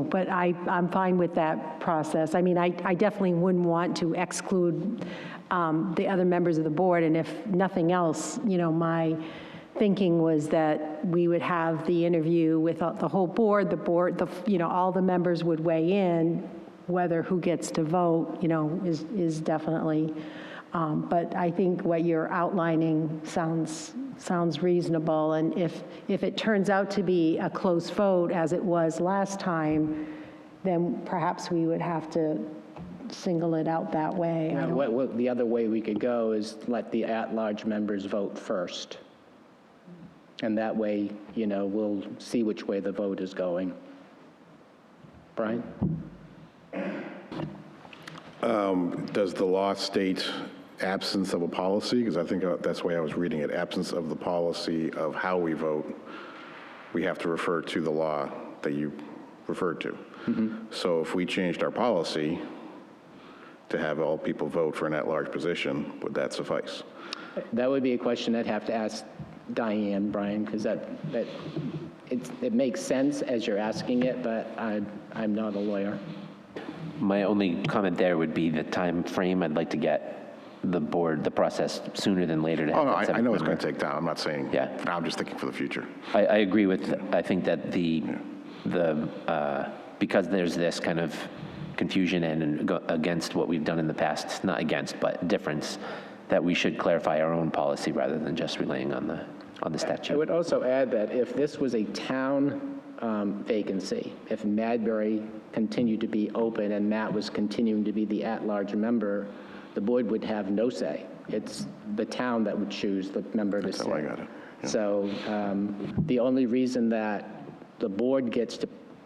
Speaker 2: but I'm fine with that process. I mean, I definitely wouldn't want to exclude the other members of the board, and if nothing else, my thinking was that we would have the interview with the whole board, all the members would weigh in, whether who gets to vote, is definitely, but I think what you're outlining sounds reasonable, and if it turns out to be a close vote, as it was last time, then perhaps we would have to single it out that way.
Speaker 1: The other way we could go is let the at-large members vote first. And that way, we'll see which way the vote is going. Brian?
Speaker 9: Does the law state absence of a policy? Because I think that's the way I was reading it. Absence of the policy of how we vote, we have to refer to the law that you referred to. So if we changed our policy to have all people vote for an at-large position, would that suffice?
Speaker 1: That would be a question I'd have to ask Diane, Brian, because it makes sense as you're asking it, but I'm not a lawyer.
Speaker 4: My only comment there would be the time frame. I'd like to get the process sooner than later to have that
Speaker 9: I
Speaker 4: seventh
Speaker 9: know it's
Speaker 4: member.
Speaker 9: going to take time. I'm not saying,
Speaker 4: Yeah.
Speaker 9: I'm just thinking for the future.
Speaker 4: I agree with, I think that because there's this kind of confusion and against what we've done in the past, not against, but difference, that we should clarify our own policy rather than just relying on the statute.
Speaker 1: I would also add that if this was a town vacancy, if Madbury continued to be open and Matt was continuing to be the at-large member, the board would have no say. It's the town that would choose the member to sit.
Speaker 9: That's how I got it. Yeah.
Speaker 1: So the only reason that the board gets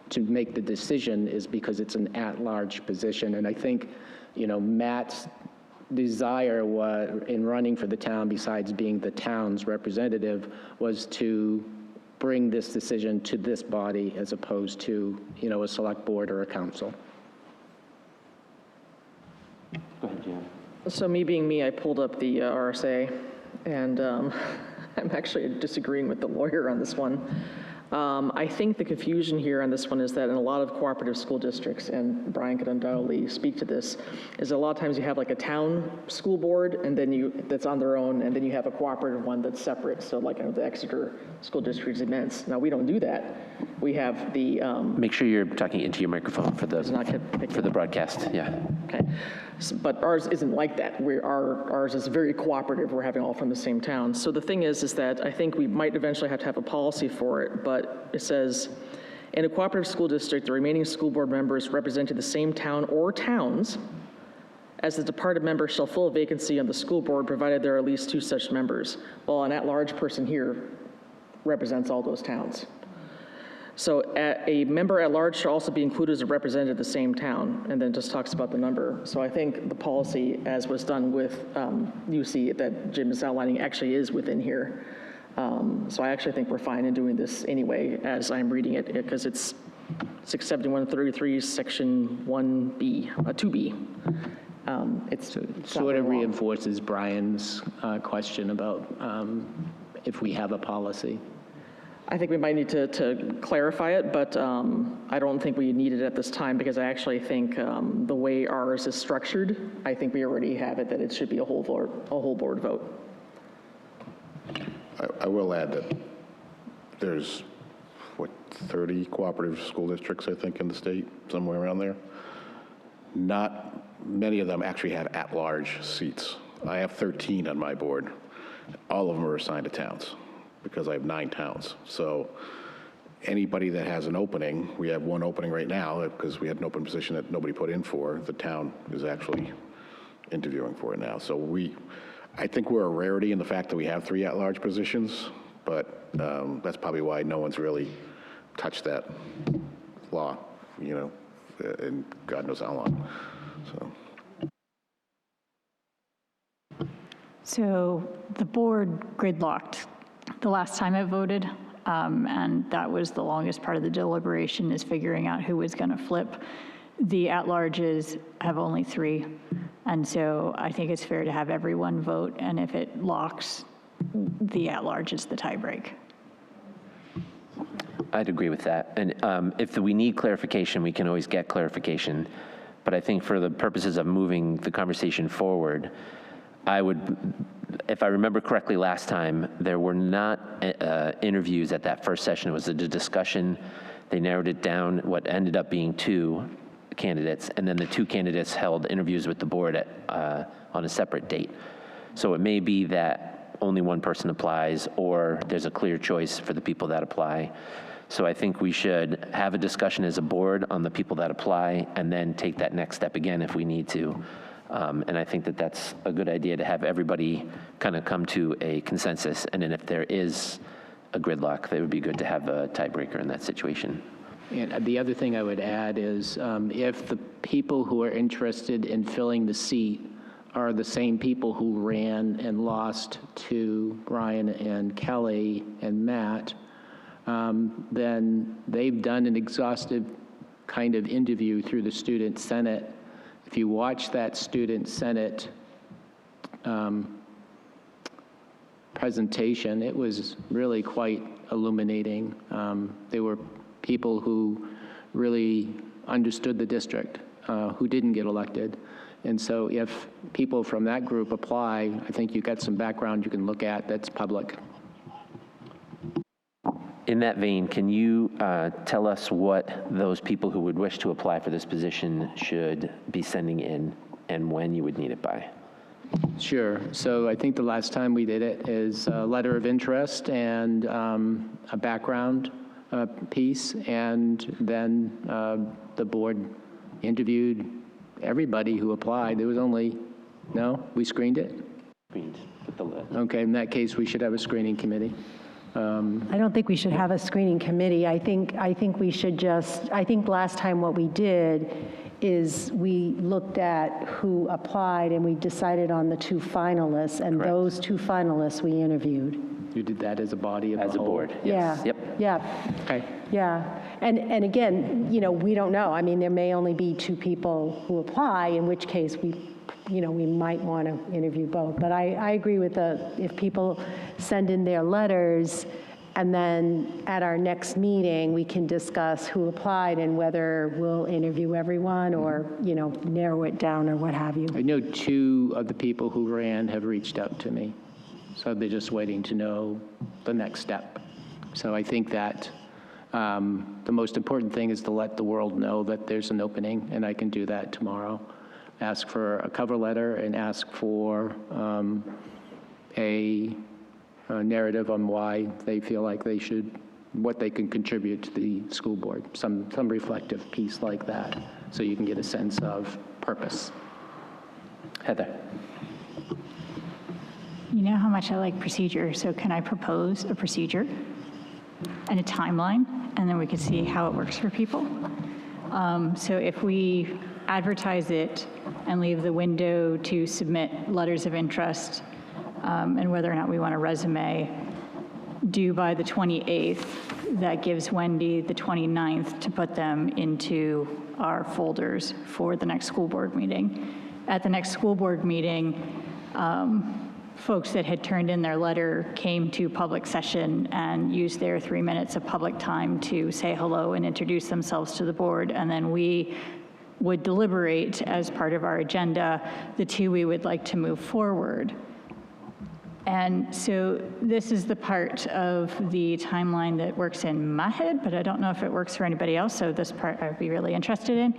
Speaker 1: to make the decision is because it's an at-large position. And I think, Matt's desire in running for the town, besides being the town's representative, was to bring this decision to this body as opposed to, a select board or a council.
Speaker 4: Go ahead, Jan.
Speaker 3: So me being me, I pulled up the RSA, and I'm actually disagreeing with the lawyer on this one. I think the confusion here on this one is that in a lot of cooperative school districts, and Brian could undoubtedly speak to this, is a lot of times you have like a town school board, and then that's on their own, and then you have a cooperative one that's separate. So like the Exeter School District is immense. Now we don't do that. We have the
Speaker 4: Make sure you're talking into your microphone for the broadcast. Yeah.
Speaker 3: Okay, but ours isn't like that. Ours is very cooperative. We're having all from the same town. So the thing is that I think we might eventually have to have a policy for it, but it says, in a cooperative school district, the remaining school board members representing the same town or towns as the departed member shall fill a vacancy on the school board, provided there are at least 2 such members. Well, an at-large person here represents all those towns. So a member at large should also be included as a representative of the same town, and then just talks about the number. So I think the policy, as was done with UC that Jim is outlining, actually is within here. So I actually think we're fine in doing this anyway, as I'm reading it, because it's 67133, section 1B, 2B. It's
Speaker 1: Sort of reinforces Brian's question about if we have a policy.
Speaker 3: I think we might need to clarify it, but I don't think we need it at this time, because I actually think the way ours is structured, I think we already have it, that it should be a whole board vote.
Speaker 9: I will add that there's, 30 cooperative school districts, I think, in the state, somewhere around there. Not many of them actually have at-large seats. I have 13 on my board. All of them are assigned to towns, because I have 9 towns. So anybody that has an opening, we have one opening right now, because we had an open position that nobody put in for, the town is actually interviewing for it now. So I think we're a rarity in the fact that we have 3 at-large positions, but that's probably why no one's really touched that law, in God knows how long.
Speaker 5: So the board gridlocked the last time it voted, and that was the longest part of the deliberation, is figuring out who was going to flip. The at-larges have only 3, and so I think it's fair to have everyone vote, and if it locks, the at-large is the tiebreak.
Speaker 4: I'd agree with that. And if we need clarification, we can always get clarification. But I think for the purposes of moving the conversation forward, I would, if I remember correctly last time, there were not interviews at that first session. It was a discussion. They narrowed it down, what ended up being 2 candidates, and then the 2 candidates held interviews with the board on a separate date. So it may be that only one person applies, or there's a clear choice for the people that apply. So I think we should have a discussion as a board on the people that apply, and then take that next step again if we need to. And I think that that's a good idea, to have everybody kind of come to a consensus. And then if there is a gridlock, that would be good to have a tiebreaker in that situation.
Speaker 1: And the other thing I would add is if the people who are interested in filling the seat are the same people who ran and lost to Brian and Kelly and Matt, then they've done an exhaustive kind of interview through the Student Senate. If you watch that Student Senate presentation, it was really quite illuminating. There were people who really understood the district, who didn't get elected. And so if people from that group apply, I think you've got some background you can look at that's public.
Speaker 4: In that vein, can you tell us what those people who would wish to apply for this position should be sending in, and when you would need it by?
Speaker 1: Sure. So I think the last time we did it is a letter of interest and a background piece, and then the board interviewed everybody who applied. There was only, no, we screened it?
Speaker 4: Screened with the list.
Speaker 1: Okay, in that case, we should have a screening committee.
Speaker 2: I don't think we should have a screening committee. I think we should just, I think last time what we did is we looked at who applied and we decided on the 2 finalists, and those 2 finalists we interviewed.
Speaker 1: You did that as a body of the
Speaker 4: As a
Speaker 1: whole?
Speaker 4: board,
Speaker 2: Yeah.
Speaker 4: yes. Yep.
Speaker 2: Yeah.
Speaker 1: Okay.
Speaker 2: Yeah. And again, we don't know. I mean, there may only be 2 people who apply, in which case we might want to interview both. But I agree with if people send in their letters, and then at our next meeting, we can discuss who applied and whether we'll interview everyone or, narrow it down or what have you.
Speaker 1: I know 2 of the people who ran have reached out to me, so they're just waiting to know the next step. So I think that the most important thing is to let the world know that there's an opening, and I can do that tomorrow. Ask for a cover letter and ask for a narrative on why they feel like they should, what they can contribute to the school board, some reflective piece like that, so you can get a sense of purpose.
Speaker 4: Heather.
Speaker 5: You know how much I like procedure, so can I propose a procedure and a timeline, and then we can see how it works for people? So if we advertise it and leave the window to submit letters of interest and whether or not we want a resume due by the 28th, that gives Wendy the 29th to put them into our folders for the next school board meeting. At the next school board meeting, folks that had turned in their letter came to public session and used their 3 minutes of public time to say hello and introduce themselves to the board, and then we would deliberate as part of our agenda the 2 we would like to move forward. And so this is the part of the timeline that works in my head, but I don't know if it works for anybody else, so this part I'd be really interested in.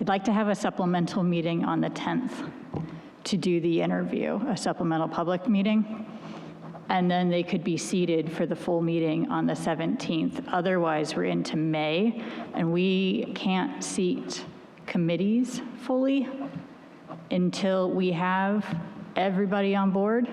Speaker 5: I'd like to have a supplemental meeting on the 10th to do the interview, a supplemental public meeting, and then they could be seated for the full meeting on the 17th. Otherwise, we're into May, and we can't seat committees fully until we have everybody on board,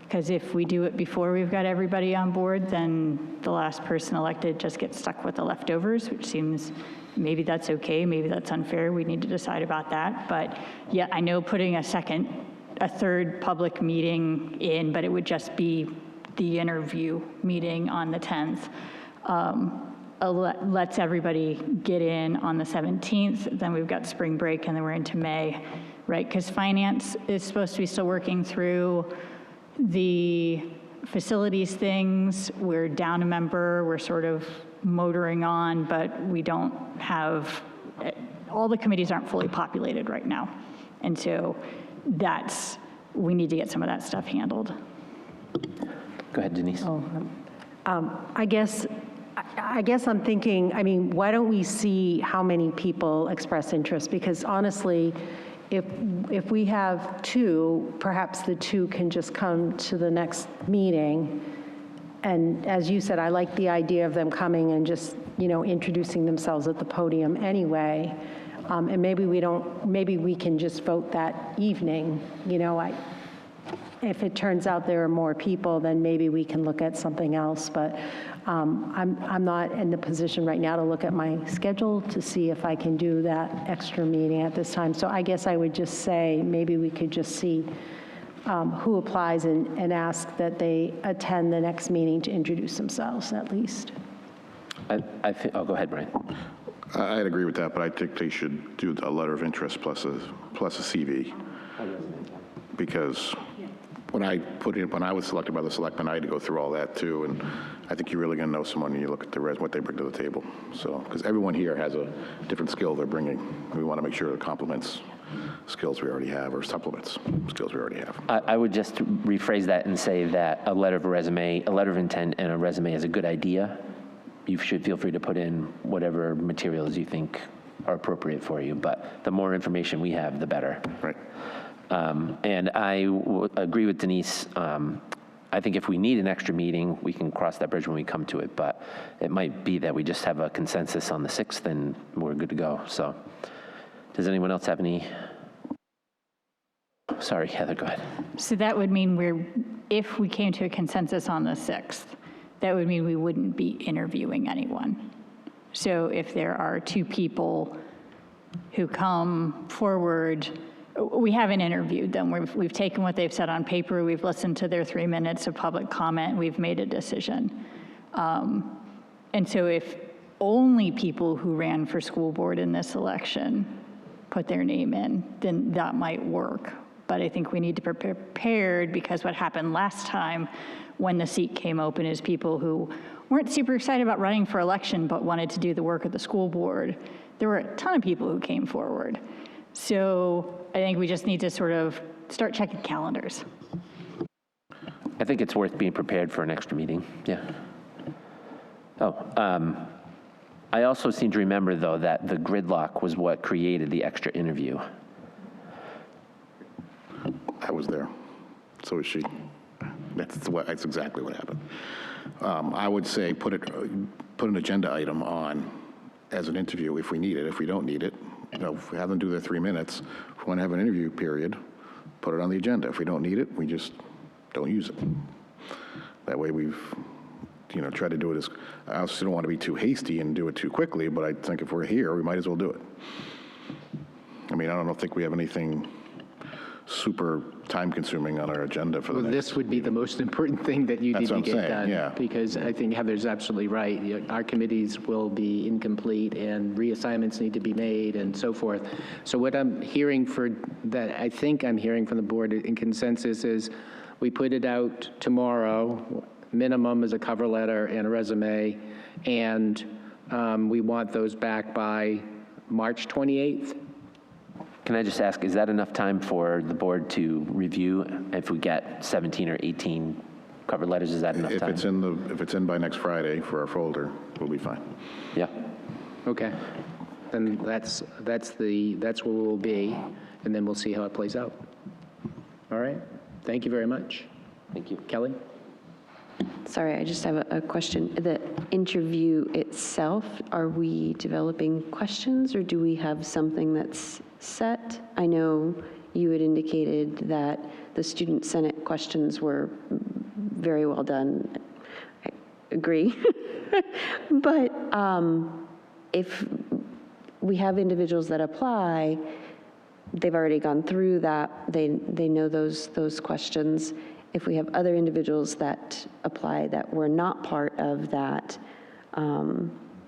Speaker 5: because if we do it before we've got everybody on board, then the last person elected just gets stuck with the leftovers, which seems, maybe that's okay, maybe that's unfair, we need to decide about that. But yeah, I know putting a 3rd public meeting in, but it would just be the interview meeting on the 10th. Lets everybody get in on the 17th, then we've got spring break and then we're into May, right? Because finance is supposed to be still working through the facilities things, we're down a member, we're sort of motoring on, but we don't have, all the committees aren't fully populated right now. And so we need to get some of that stuff handled.
Speaker 4: Go ahead, Denise.
Speaker 2: I guess I'm thinking, I mean, why don't we see how many people express interest? Because honestly, if we have 2, perhaps the 2 can just come to the next meeting. And as you said, I like the idea of them coming and just, introducing themselves at the podium anyway. And maybe we can just vote that evening. If it turns out there are more people, then maybe we can look at something else. But I'm not in the position right now to look at my schedule to see if I can do that extra meeting at this time. So I guess I would just say maybe we could just see who applies and ask that they attend the next meeting to introduce themselves at least.
Speaker 4: Go ahead, Brian.
Speaker 9: I'd agree with that, but I think they should do a letter of interest plus a CV. Because when I was selected by the selectmen, I had to go through all that too, and I think you're really going to know someone when you look at the what they bring to the table. So, because everyone here has a different skill they're bringing. We want to make sure it complements skills we already have or supplements skills we already have.
Speaker 4: I would just rephrase that and say that a letter of intent and a resume is a good idea. You should feel free to put in whatever materials you think are appropriate for you, but the more information we have, the better.
Speaker 9: Right.
Speaker 4: And I agree with Denise. I think if we need an extra meeting, we can cross that bridge when we come to it, but it might be that we just have a consensus on the 6th and we're good to go. So does anyone else have any? Sorry, Heather, go ahead.
Speaker 5: So that would mean if we came to a consensus on the 6th, that would mean we wouldn't be interviewing anyone. So if there are 2 people who come forward, we haven't interviewed them. We've taken what they've said on paper. We've listened to their 3 minutes of public comment. We've made a decision. And so if only people who ran for school board in this election put their name in, then that might work. But I think we need to be prepared, because what happened last time when the seat came open is people who weren't super excited about running for election but wanted to do the work of the school board. There were a ton of people who came forward. So I think we just need to sort of start checking calendars.
Speaker 4: I think it's worth being prepared for an extra meeting. Yeah. I also seem to remember, though, that the gridlock was what created the extra interview.
Speaker 9: I was there. So was she. That's exactly what happened. I would say put an agenda item on as an interview if we need it. If we don't need it, have them do their 3 minutes. If we want to have an interview period, put it on the agenda. If we don't need it, we just don't use it. That way we've, tried to do it I also don't want to be too hasty and do it too quickly, but I think if we're here, we might as well do it. I mean, I don't think we have anything super time-consuming on our agenda for the next.
Speaker 1: This would be the most important thing that you need to get done.
Speaker 9: Yeah.
Speaker 1: Because I think Heather's absolutely right. Our committees will be incomplete and reassignments need to be made and so forth. So what I'm hearing I think I'm hearing from the board in consensus is we put it out tomorrow, minimum is a cover letter and a resume, and we want those back by March 28th.
Speaker 4: Can I just ask, is that enough time for the board to review? If we get 17 or 18 cover letters, is that enough time?
Speaker 9: If it's in by next Friday for our folder, we'll be fine.
Speaker 4: Yeah.
Speaker 1: Okay. Then that's where we'll be, and then we'll see how it plays out. All right. Thank you very much.
Speaker 4: Thank you.
Speaker 1: Kelly?
Speaker 16: Sorry, I just have a question. The interview itself, are we developing questions or do we have something that's set? I know you had indicated that the Student Senate questions were very well done. I agree. But if we have individuals that apply, they've already gone through that, they know those questions. If we have other individuals that apply that were not part of that,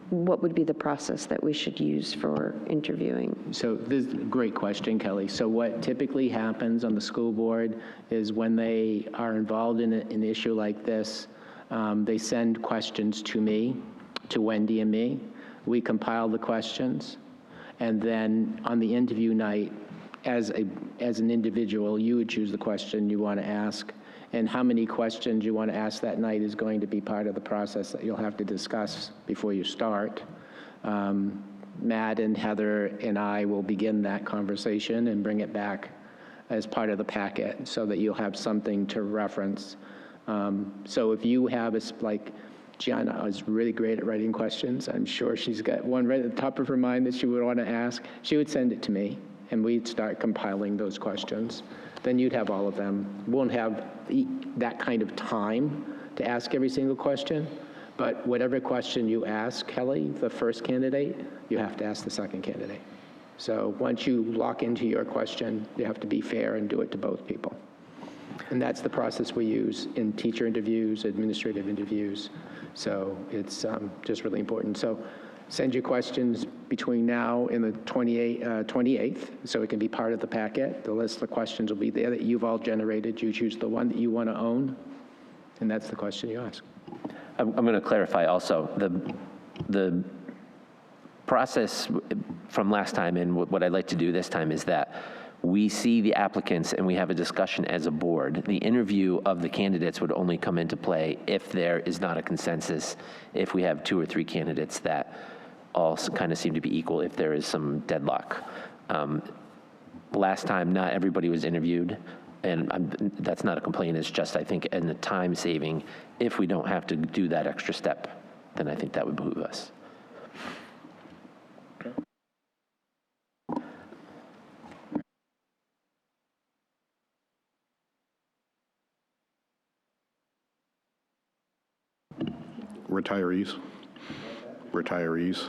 Speaker 16: what would be the process that we should use for interviewing?
Speaker 1: So this is a great question, Kelly. So what typically happens on the school board is when they are involved in an issue like this, they send questions to me, to Wendy and me. We compile the questions, and then on the interview night, as an individual, you would choose the question you want to ask, and how many questions you want to ask that night is going to be part of the process that you'll have to discuss before you start. Matt and Heather and I will begin that conversation and bring it back as part of the packet so that you'll have something to reference. So if you have like Gianna is really great at writing questions. I'm sure she's got one right at the top of her mind that she would want to ask. She would send it to me, and we'd start compiling those questions. Then you'd have all of them. Won't have that kind of time to ask every single question, but whatever question you ask, Kelly, the first candidate, you have to ask the second candidate. So once you lock into your question, you have to be fair and do it to both people. And that's the process we use in teacher interviews, administrative interviews. So it's just really important. So send your questions between now and the 28th, so it can be part of the packet. The list of questions will be there that you've all generated. You choose the one that you want to own, and that's the question you ask.
Speaker 4: I'm going to clarify also, the process from last time and what I'd like to do this time is that we see the applicants and we have a discussion as a board. The interview of the candidates would only come into play if there is not a consensus, if we have 2 or 3 candidates that all kind of seem to be equal, if there is some deadlock. Last time, not everybody was interviewed, and that's not a complaint, it's just, I think, in the time saving, if we don't have to do that extra step, then I think that would behoove us.
Speaker 9: Retirees.
Speaker 1: Retirees.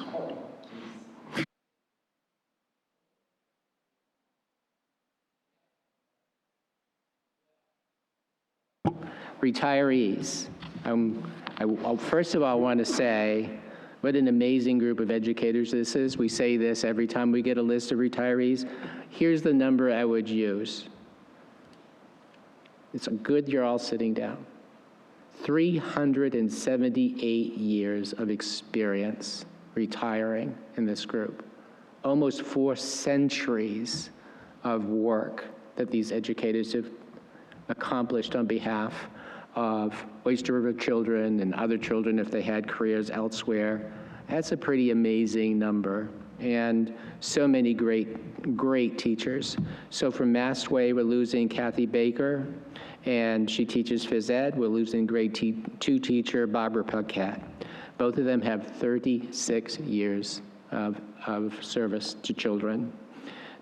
Speaker 1: First of all, I want to say what an amazing group of educators this is. We say this every time we get a list of retirees. Here's the number I would use. It's good you're all sitting down. 378 years of experience retiring in this group. Almost 4 centuries of work that these educators have accomplished on behalf of Oyster River children and other children if they had careers elsewhere. That's a pretty amazing number. And so many great teachers. So from Mastway, we're losing Kathy Baker, and she teaches phys ed. We're losing grade 2 teacher Barbara Puckett. Both of them have 36 years of service to children.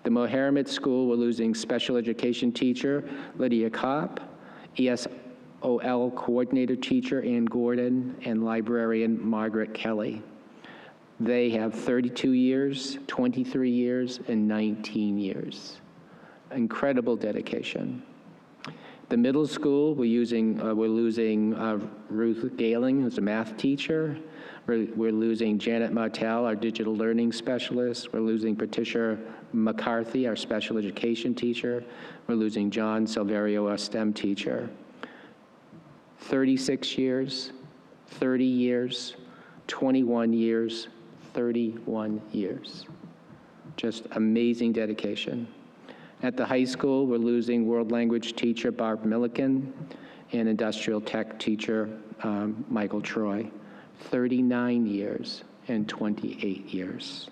Speaker 1: The Mohammed School, we're losing special education teacher Lydia Kopp, ESOL coordinator teacher Ann Gordon, and librarian Margaret Kelly. They have 32 years, 23 years, and 19 years. Incredible dedication. The middle school, we're losing Ruth Galing, who's a math teacher. We're losing Janet Martell, our digital learning specialist. We're losing Patricia McCarthy, our special education teacher. We're losing John Silverio, our STEM teacher. 36 years, 30 years, 21 years, 31 years. Just amazing dedication. At the high school, we're losing world language teacher Barb Milliken and industrial tech teacher Michael Troy. 39 years and 28 years.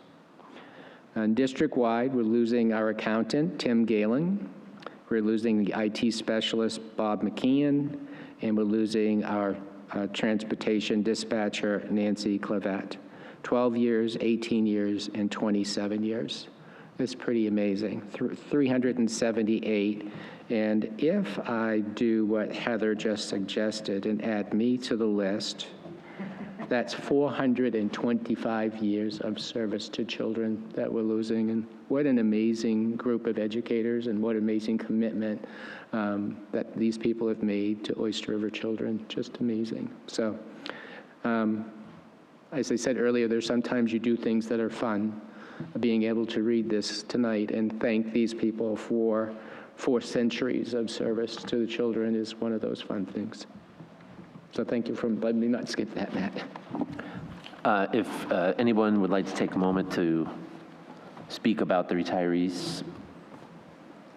Speaker 1: And district-wide, we're losing our accountant, Tim Galen. We're losing the IT specialist, Bob McKeon. And we're losing our transportation dispatcher, Nancy Clavette. 12 years, 18 years, and 27 years. It's pretty amazing, 378. And if I do what Heather just suggested and add me to the list, that's 425 years of service to children that we're losing. And what an amazing group of educators and what amazing commitment that these people have made to Oyster River children. Just amazing. So as I said earlier, there's sometimes you do things that are fun. Being able to read this tonight and thank these people for 4 centuries of service to the children is one of those fun things. So thank you for letting me not skip that, Matt.
Speaker 4: If anyone would like to take a moment to speak about the retirees,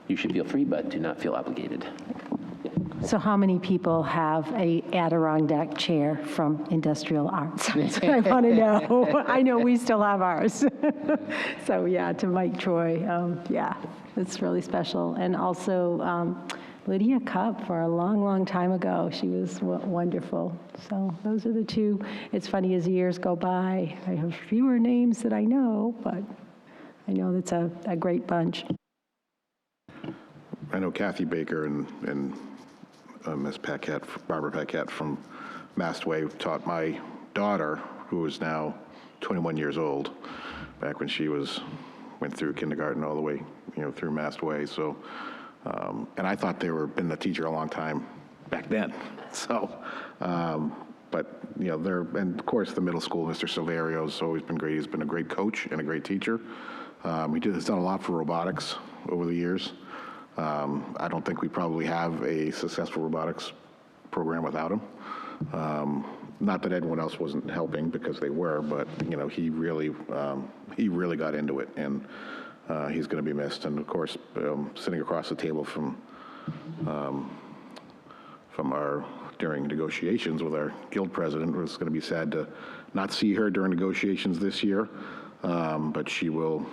Speaker 4: you should feel free, but do not feel obligated.
Speaker 2: So how many people have a Adirondack chair from Industrial Arts? That's what I want to know. I know we still have ours. So yeah, to Mike Troy, yeah, it's really special. And also Lydia Cupp for a long, long time ago. She was wonderful. So those are the 2. It's funny, as years go by, I have fewer names that I know, but I know that's a great bunch.
Speaker 9: I know Kathy Baker and Miss Paquette, Barbara Paquette from Mastway taught my daughter, who is now 21 years old, back when she went through kindergarten all the way, through Mastway. So, and I thought they were been a teacher a long time back then. So, but and of course the middle school, Mr. Silverio has always been great. He's been a great coach and a great teacher. He's done a lot for robotics over the years. I don't think we probably have a successful robotics program without him. Not that anyone else wasn't helping, because they were, but he really got into it, and he's going to be missed. And of course, sitting across the table from our during negotiations with our guild president, it was going to be sad to not see her during negotiations this year, but she will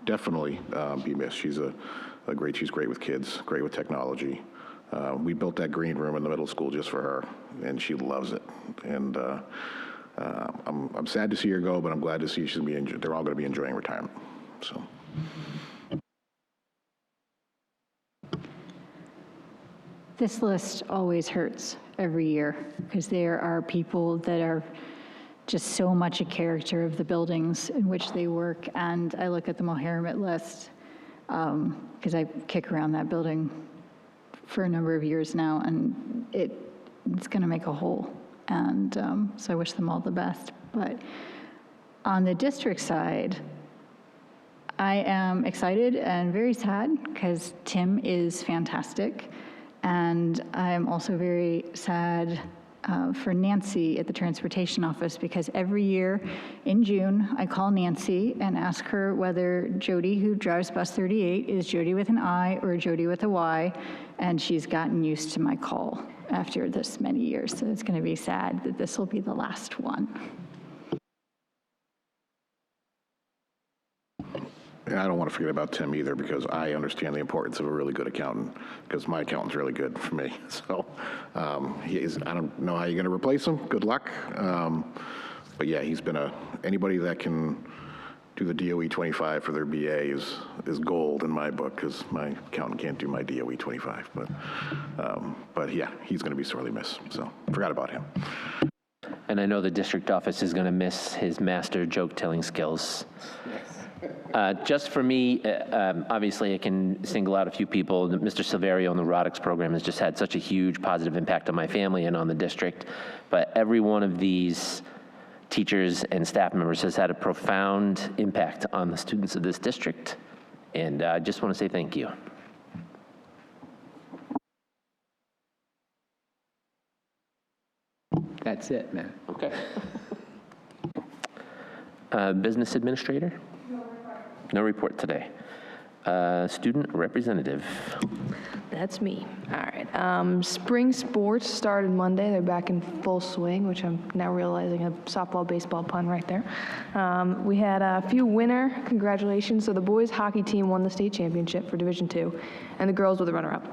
Speaker 9: definitely be missed. She's she's great with kids, great with technology. We built that green room in the middle school just for her, and she loves it. And I'm sad to see her go, but I'm glad to see they're all going to be enjoying retirement. So.
Speaker 5: This list always hurts every year, because there are people that are just so much a character of the buildings in which they work. And I look at the Mohammed list, because I kick around that building for a number of years now, and it's going to make a hole. And so I wish them all the best. But on the district side, I am excited and very sad, because Tim is fantastic. And I'm also very sad for Nancy at the transportation office, because every year in June, I call Nancy and ask her whether Jody, who drives bus 38, is Jody with an I or Jody with a Y, and she's gotten used to my call after this many years. So it's going to be sad that this will be the last one.
Speaker 9: And I don't want to forget about Tim either, because I understand the importance of a really good accountant, because my accountant's really good for me. So I don't know how you're going to replace him. Good luck. But yeah, he's been anybody that can do the DOE 25 for their BA is gold in my book, because my accountant can't do my DOE 25. But yeah, he's going to be sorely missed. So forgot about him.
Speaker 4: And I know the district office is going to miss his master joke-telling skills. Just for me, obviously I can single out a few people. Mr. Silverio and the robotics program has just had such a huge positive impact on my family and on the district. But every one of these teachers and staff members has had a profound impact on the students of this district. And I just want to say thank you.
Speaker 1: That's it, man.
Speaker 4: Okay. Business administrator? No report today. Student representative.
Speaker 15: That's me. All right. Spring sports started Monday. They're back in full swing, which I'm now realizing a softball, baseball pun right there. We had a few winner congratulations. So the boys hockey team won the state championship for Division II, and the girls were the runner-up.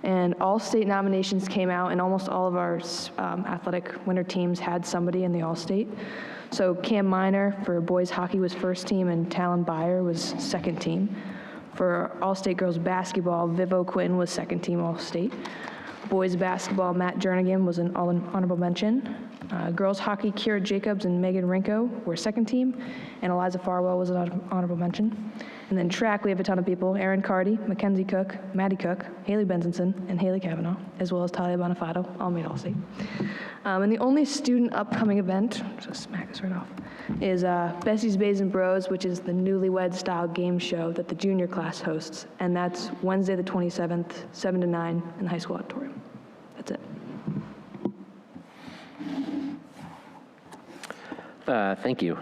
Speaker 15: And all state nominations came out, and almost all of our athletic winter teams had somebody in the all-state. So Cam Miner for boys hockey was first team, and Talon Byer was second team. For all-state girls basketball, Vivo Quinn was second team all-state. Boys basketball, Matt Jernigan was an honorable mention. Girls hockey, Kira Jacobs and Megan Rinko were second team, and Eliza Farwell was an honorable mention. And then track, we have a ton of people: Aaron Cardy, Mackenzie Cook, Maddie Cook, Haley Benson, and Haley Kavanaugh, as well as Talia Bonifato, all made All-State. And the only student upcoming event, so smack this right off, is Bessie's Bays and Bros, which is the newlywed-style game show that the junior class hosts. And that's Wednesday the 27th, 7 to 9 in the high school auditorium. That's it.
Speaker 4: Thank you.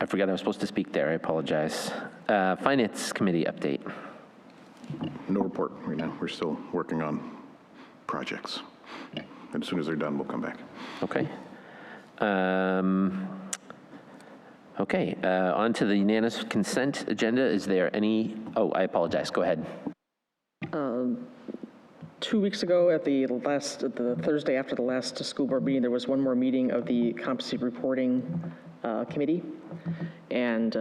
Speaker 4: I forgot I was supposed to speak there. I apologize. Finance Committee update.
Speaker 9: No report right now. We're still working on projects. And as soon as they're done, we'll come back.
Speaker 4: Okay. Okay, on to the unanimous consent agenda. Is there any, oh, I apologize. Go ahead.
Speaker 3: 2 weeks ago, at the Thursday after the last school board meeting, there was one more meeting of the competency reporting committee. And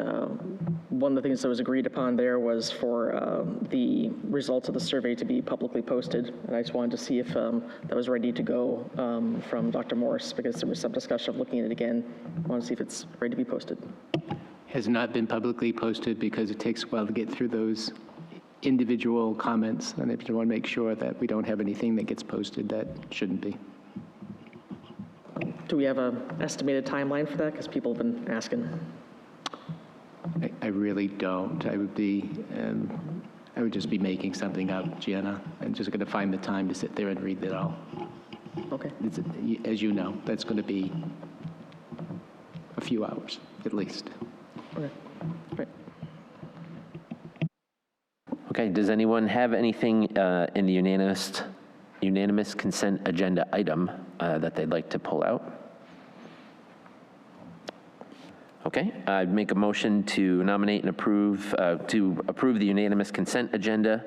Speaker 3: one of the things that was agreed upon there was for the results of the survey to be publicly posted. And I just wanted to see if that was ready to go from Dr. Morris, because there was some discussion of looking at it again. I want to see if it's ready to be posted.
Speaker 1: Has not been publicly posted because it takes a while to get through those individual comments, and I just want to make sure that we don't have anything that gets posted that shouldn't be.
Speaker 3: Do we have an estimated timeline for that? Because people have been asking.
Speaker 1: I really don't. I would just be making something up, Gianna. I'm just going to find the time to sit there and read it all.
Speaker 3: Okay.
Speaker 1: As you know, that's going to be a few hours, at least.
Speaker 3: Okay. Great.
Speaker 4: Okay, does anyone have anything in the unanimous consent agenda item that they'd like to pull out? Okay, I'd make a motion to nominate and approve the unanimous consent agenda,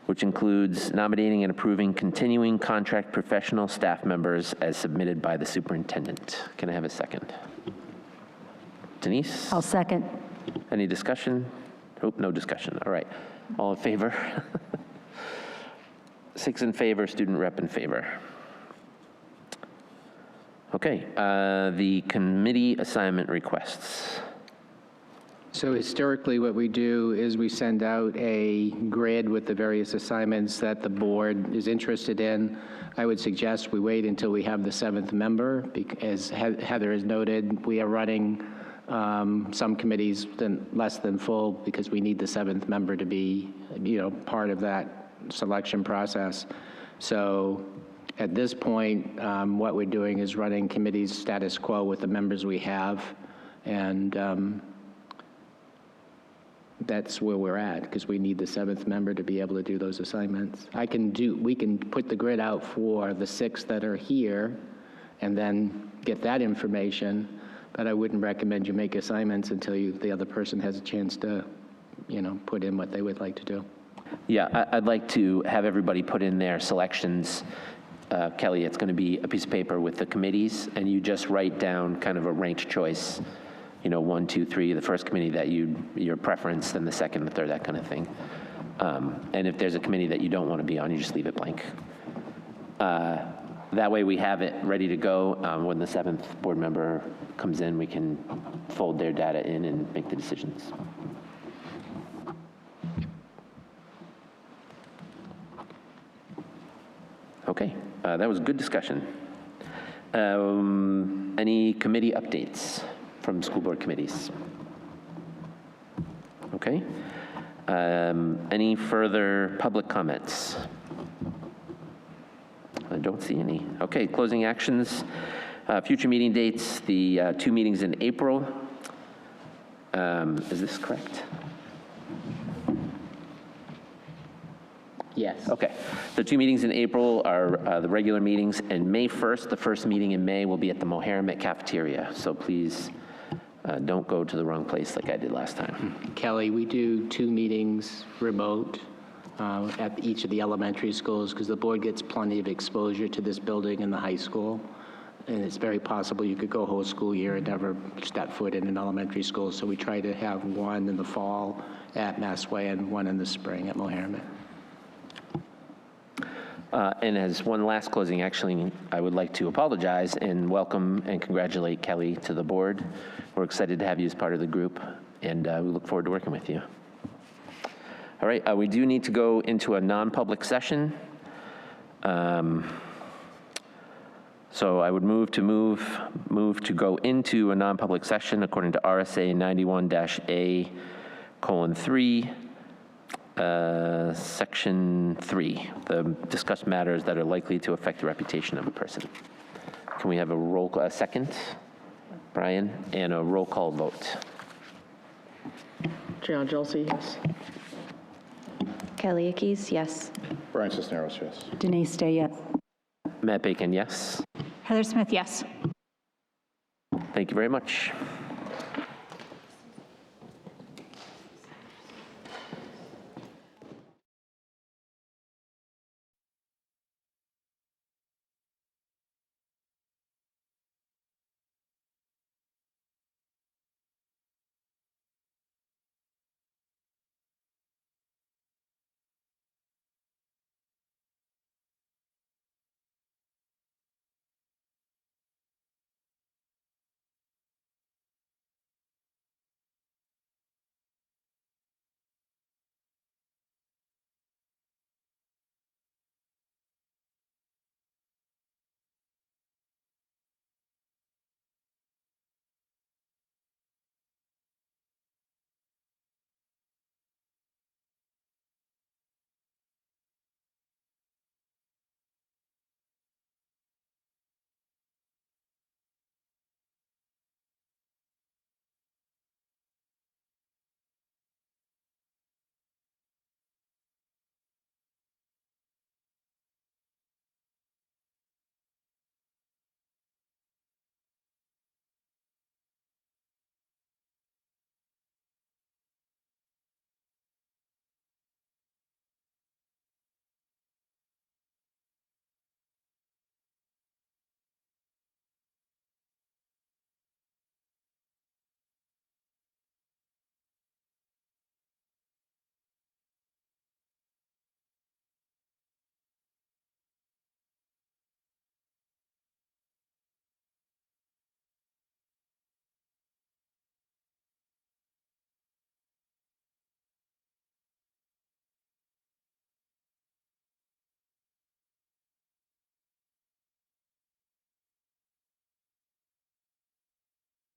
Speaker 4: which includes nominating and approving continuing contract professional staff members as submitted by the superintendent. Can I have a second? Denise?
Speaker 2: I'll second.
Speaker 4: Any discussion? Oh, no discussion. All right. All in favor? 6 in favor, student rep in favor. Okay, the committee assignment requests.
Speaker 1: So historically, what we do is we send out a grid with the various assignments that the board is interested in. I would suggest we wait until we have the 7th member, because as Heather has noted, we are running some committees less than full because we need the 7th member to be, part of that selection process. So at this point, what we're doing is running committees status quo with the members we have, and that's where we're at, because we need the 7th member to be able to do those assignments. We can put the grid out for the 6 that are here and then get that information, but I wouldn't recommend you make assignments until the other person has a chance to, put in what they would like to do.
Speaker 4: Yeah, I'd like to have everybody put in their selections. Kelly, it's going to be a piece of paper with the committees, and you just write down kind of a ranked choice, 1, 2, 3, the first committee that your preference, then the second, the third, that kind of thing. And if there's a committee that you don't want to be on, you just leave it blank. That way we have it ready to go. When the 7th board member comes in, we can fold their data in and make the decisions. Okay, that was good discussion. Any committee updates from school board committees? Okay. Any further public comments? I don't see any. Okay, closing actions. Future meeting dates, the 2 meetings in April. Is this correct?
Speaker 1: Yes.
Speaker 4: Okay. The 2 meetings in April are the regular meetings, and May 1st, the first meeting in May, will be at the Mohammed cafeteria. So please don't go to the wrong place like I did last time.
Speaker 1: Kelly, we do 2 meetings remote at each of the elementary schools because the board gets plenty of exposure to this building in the high school. And it's very possible you could go a whole school year and never step foot in an elementary school. So we try to have 1 in the fall at Massway and 1 in the spring at Mohammed.
Speaker 4: And as one last closing, actually, I would like to apologize and welcome and congratulate Kelly to the board. We're excited to have you as part of the group, and we look forward to working with you. All right, we do need to go into a non-public session. So I would move to go into a non-public session according to RSA 91-A:3, Section 3, the discuss matters that are likely to affect the reputation of a person. Can we have a second, Brian, and a roll call vote?
Speaker 3: Gianna Gelsey, yes.
Speaker 16: Kelly Ickes, yes.
Speaker 9: Brian Cisneros, yes.
Speaker 2: Denise Day, yes.
Speaker 4: Matt Bacon, yes.
Speaker 5: Heather Smith, yes.
Speaker 4: Thank you very much.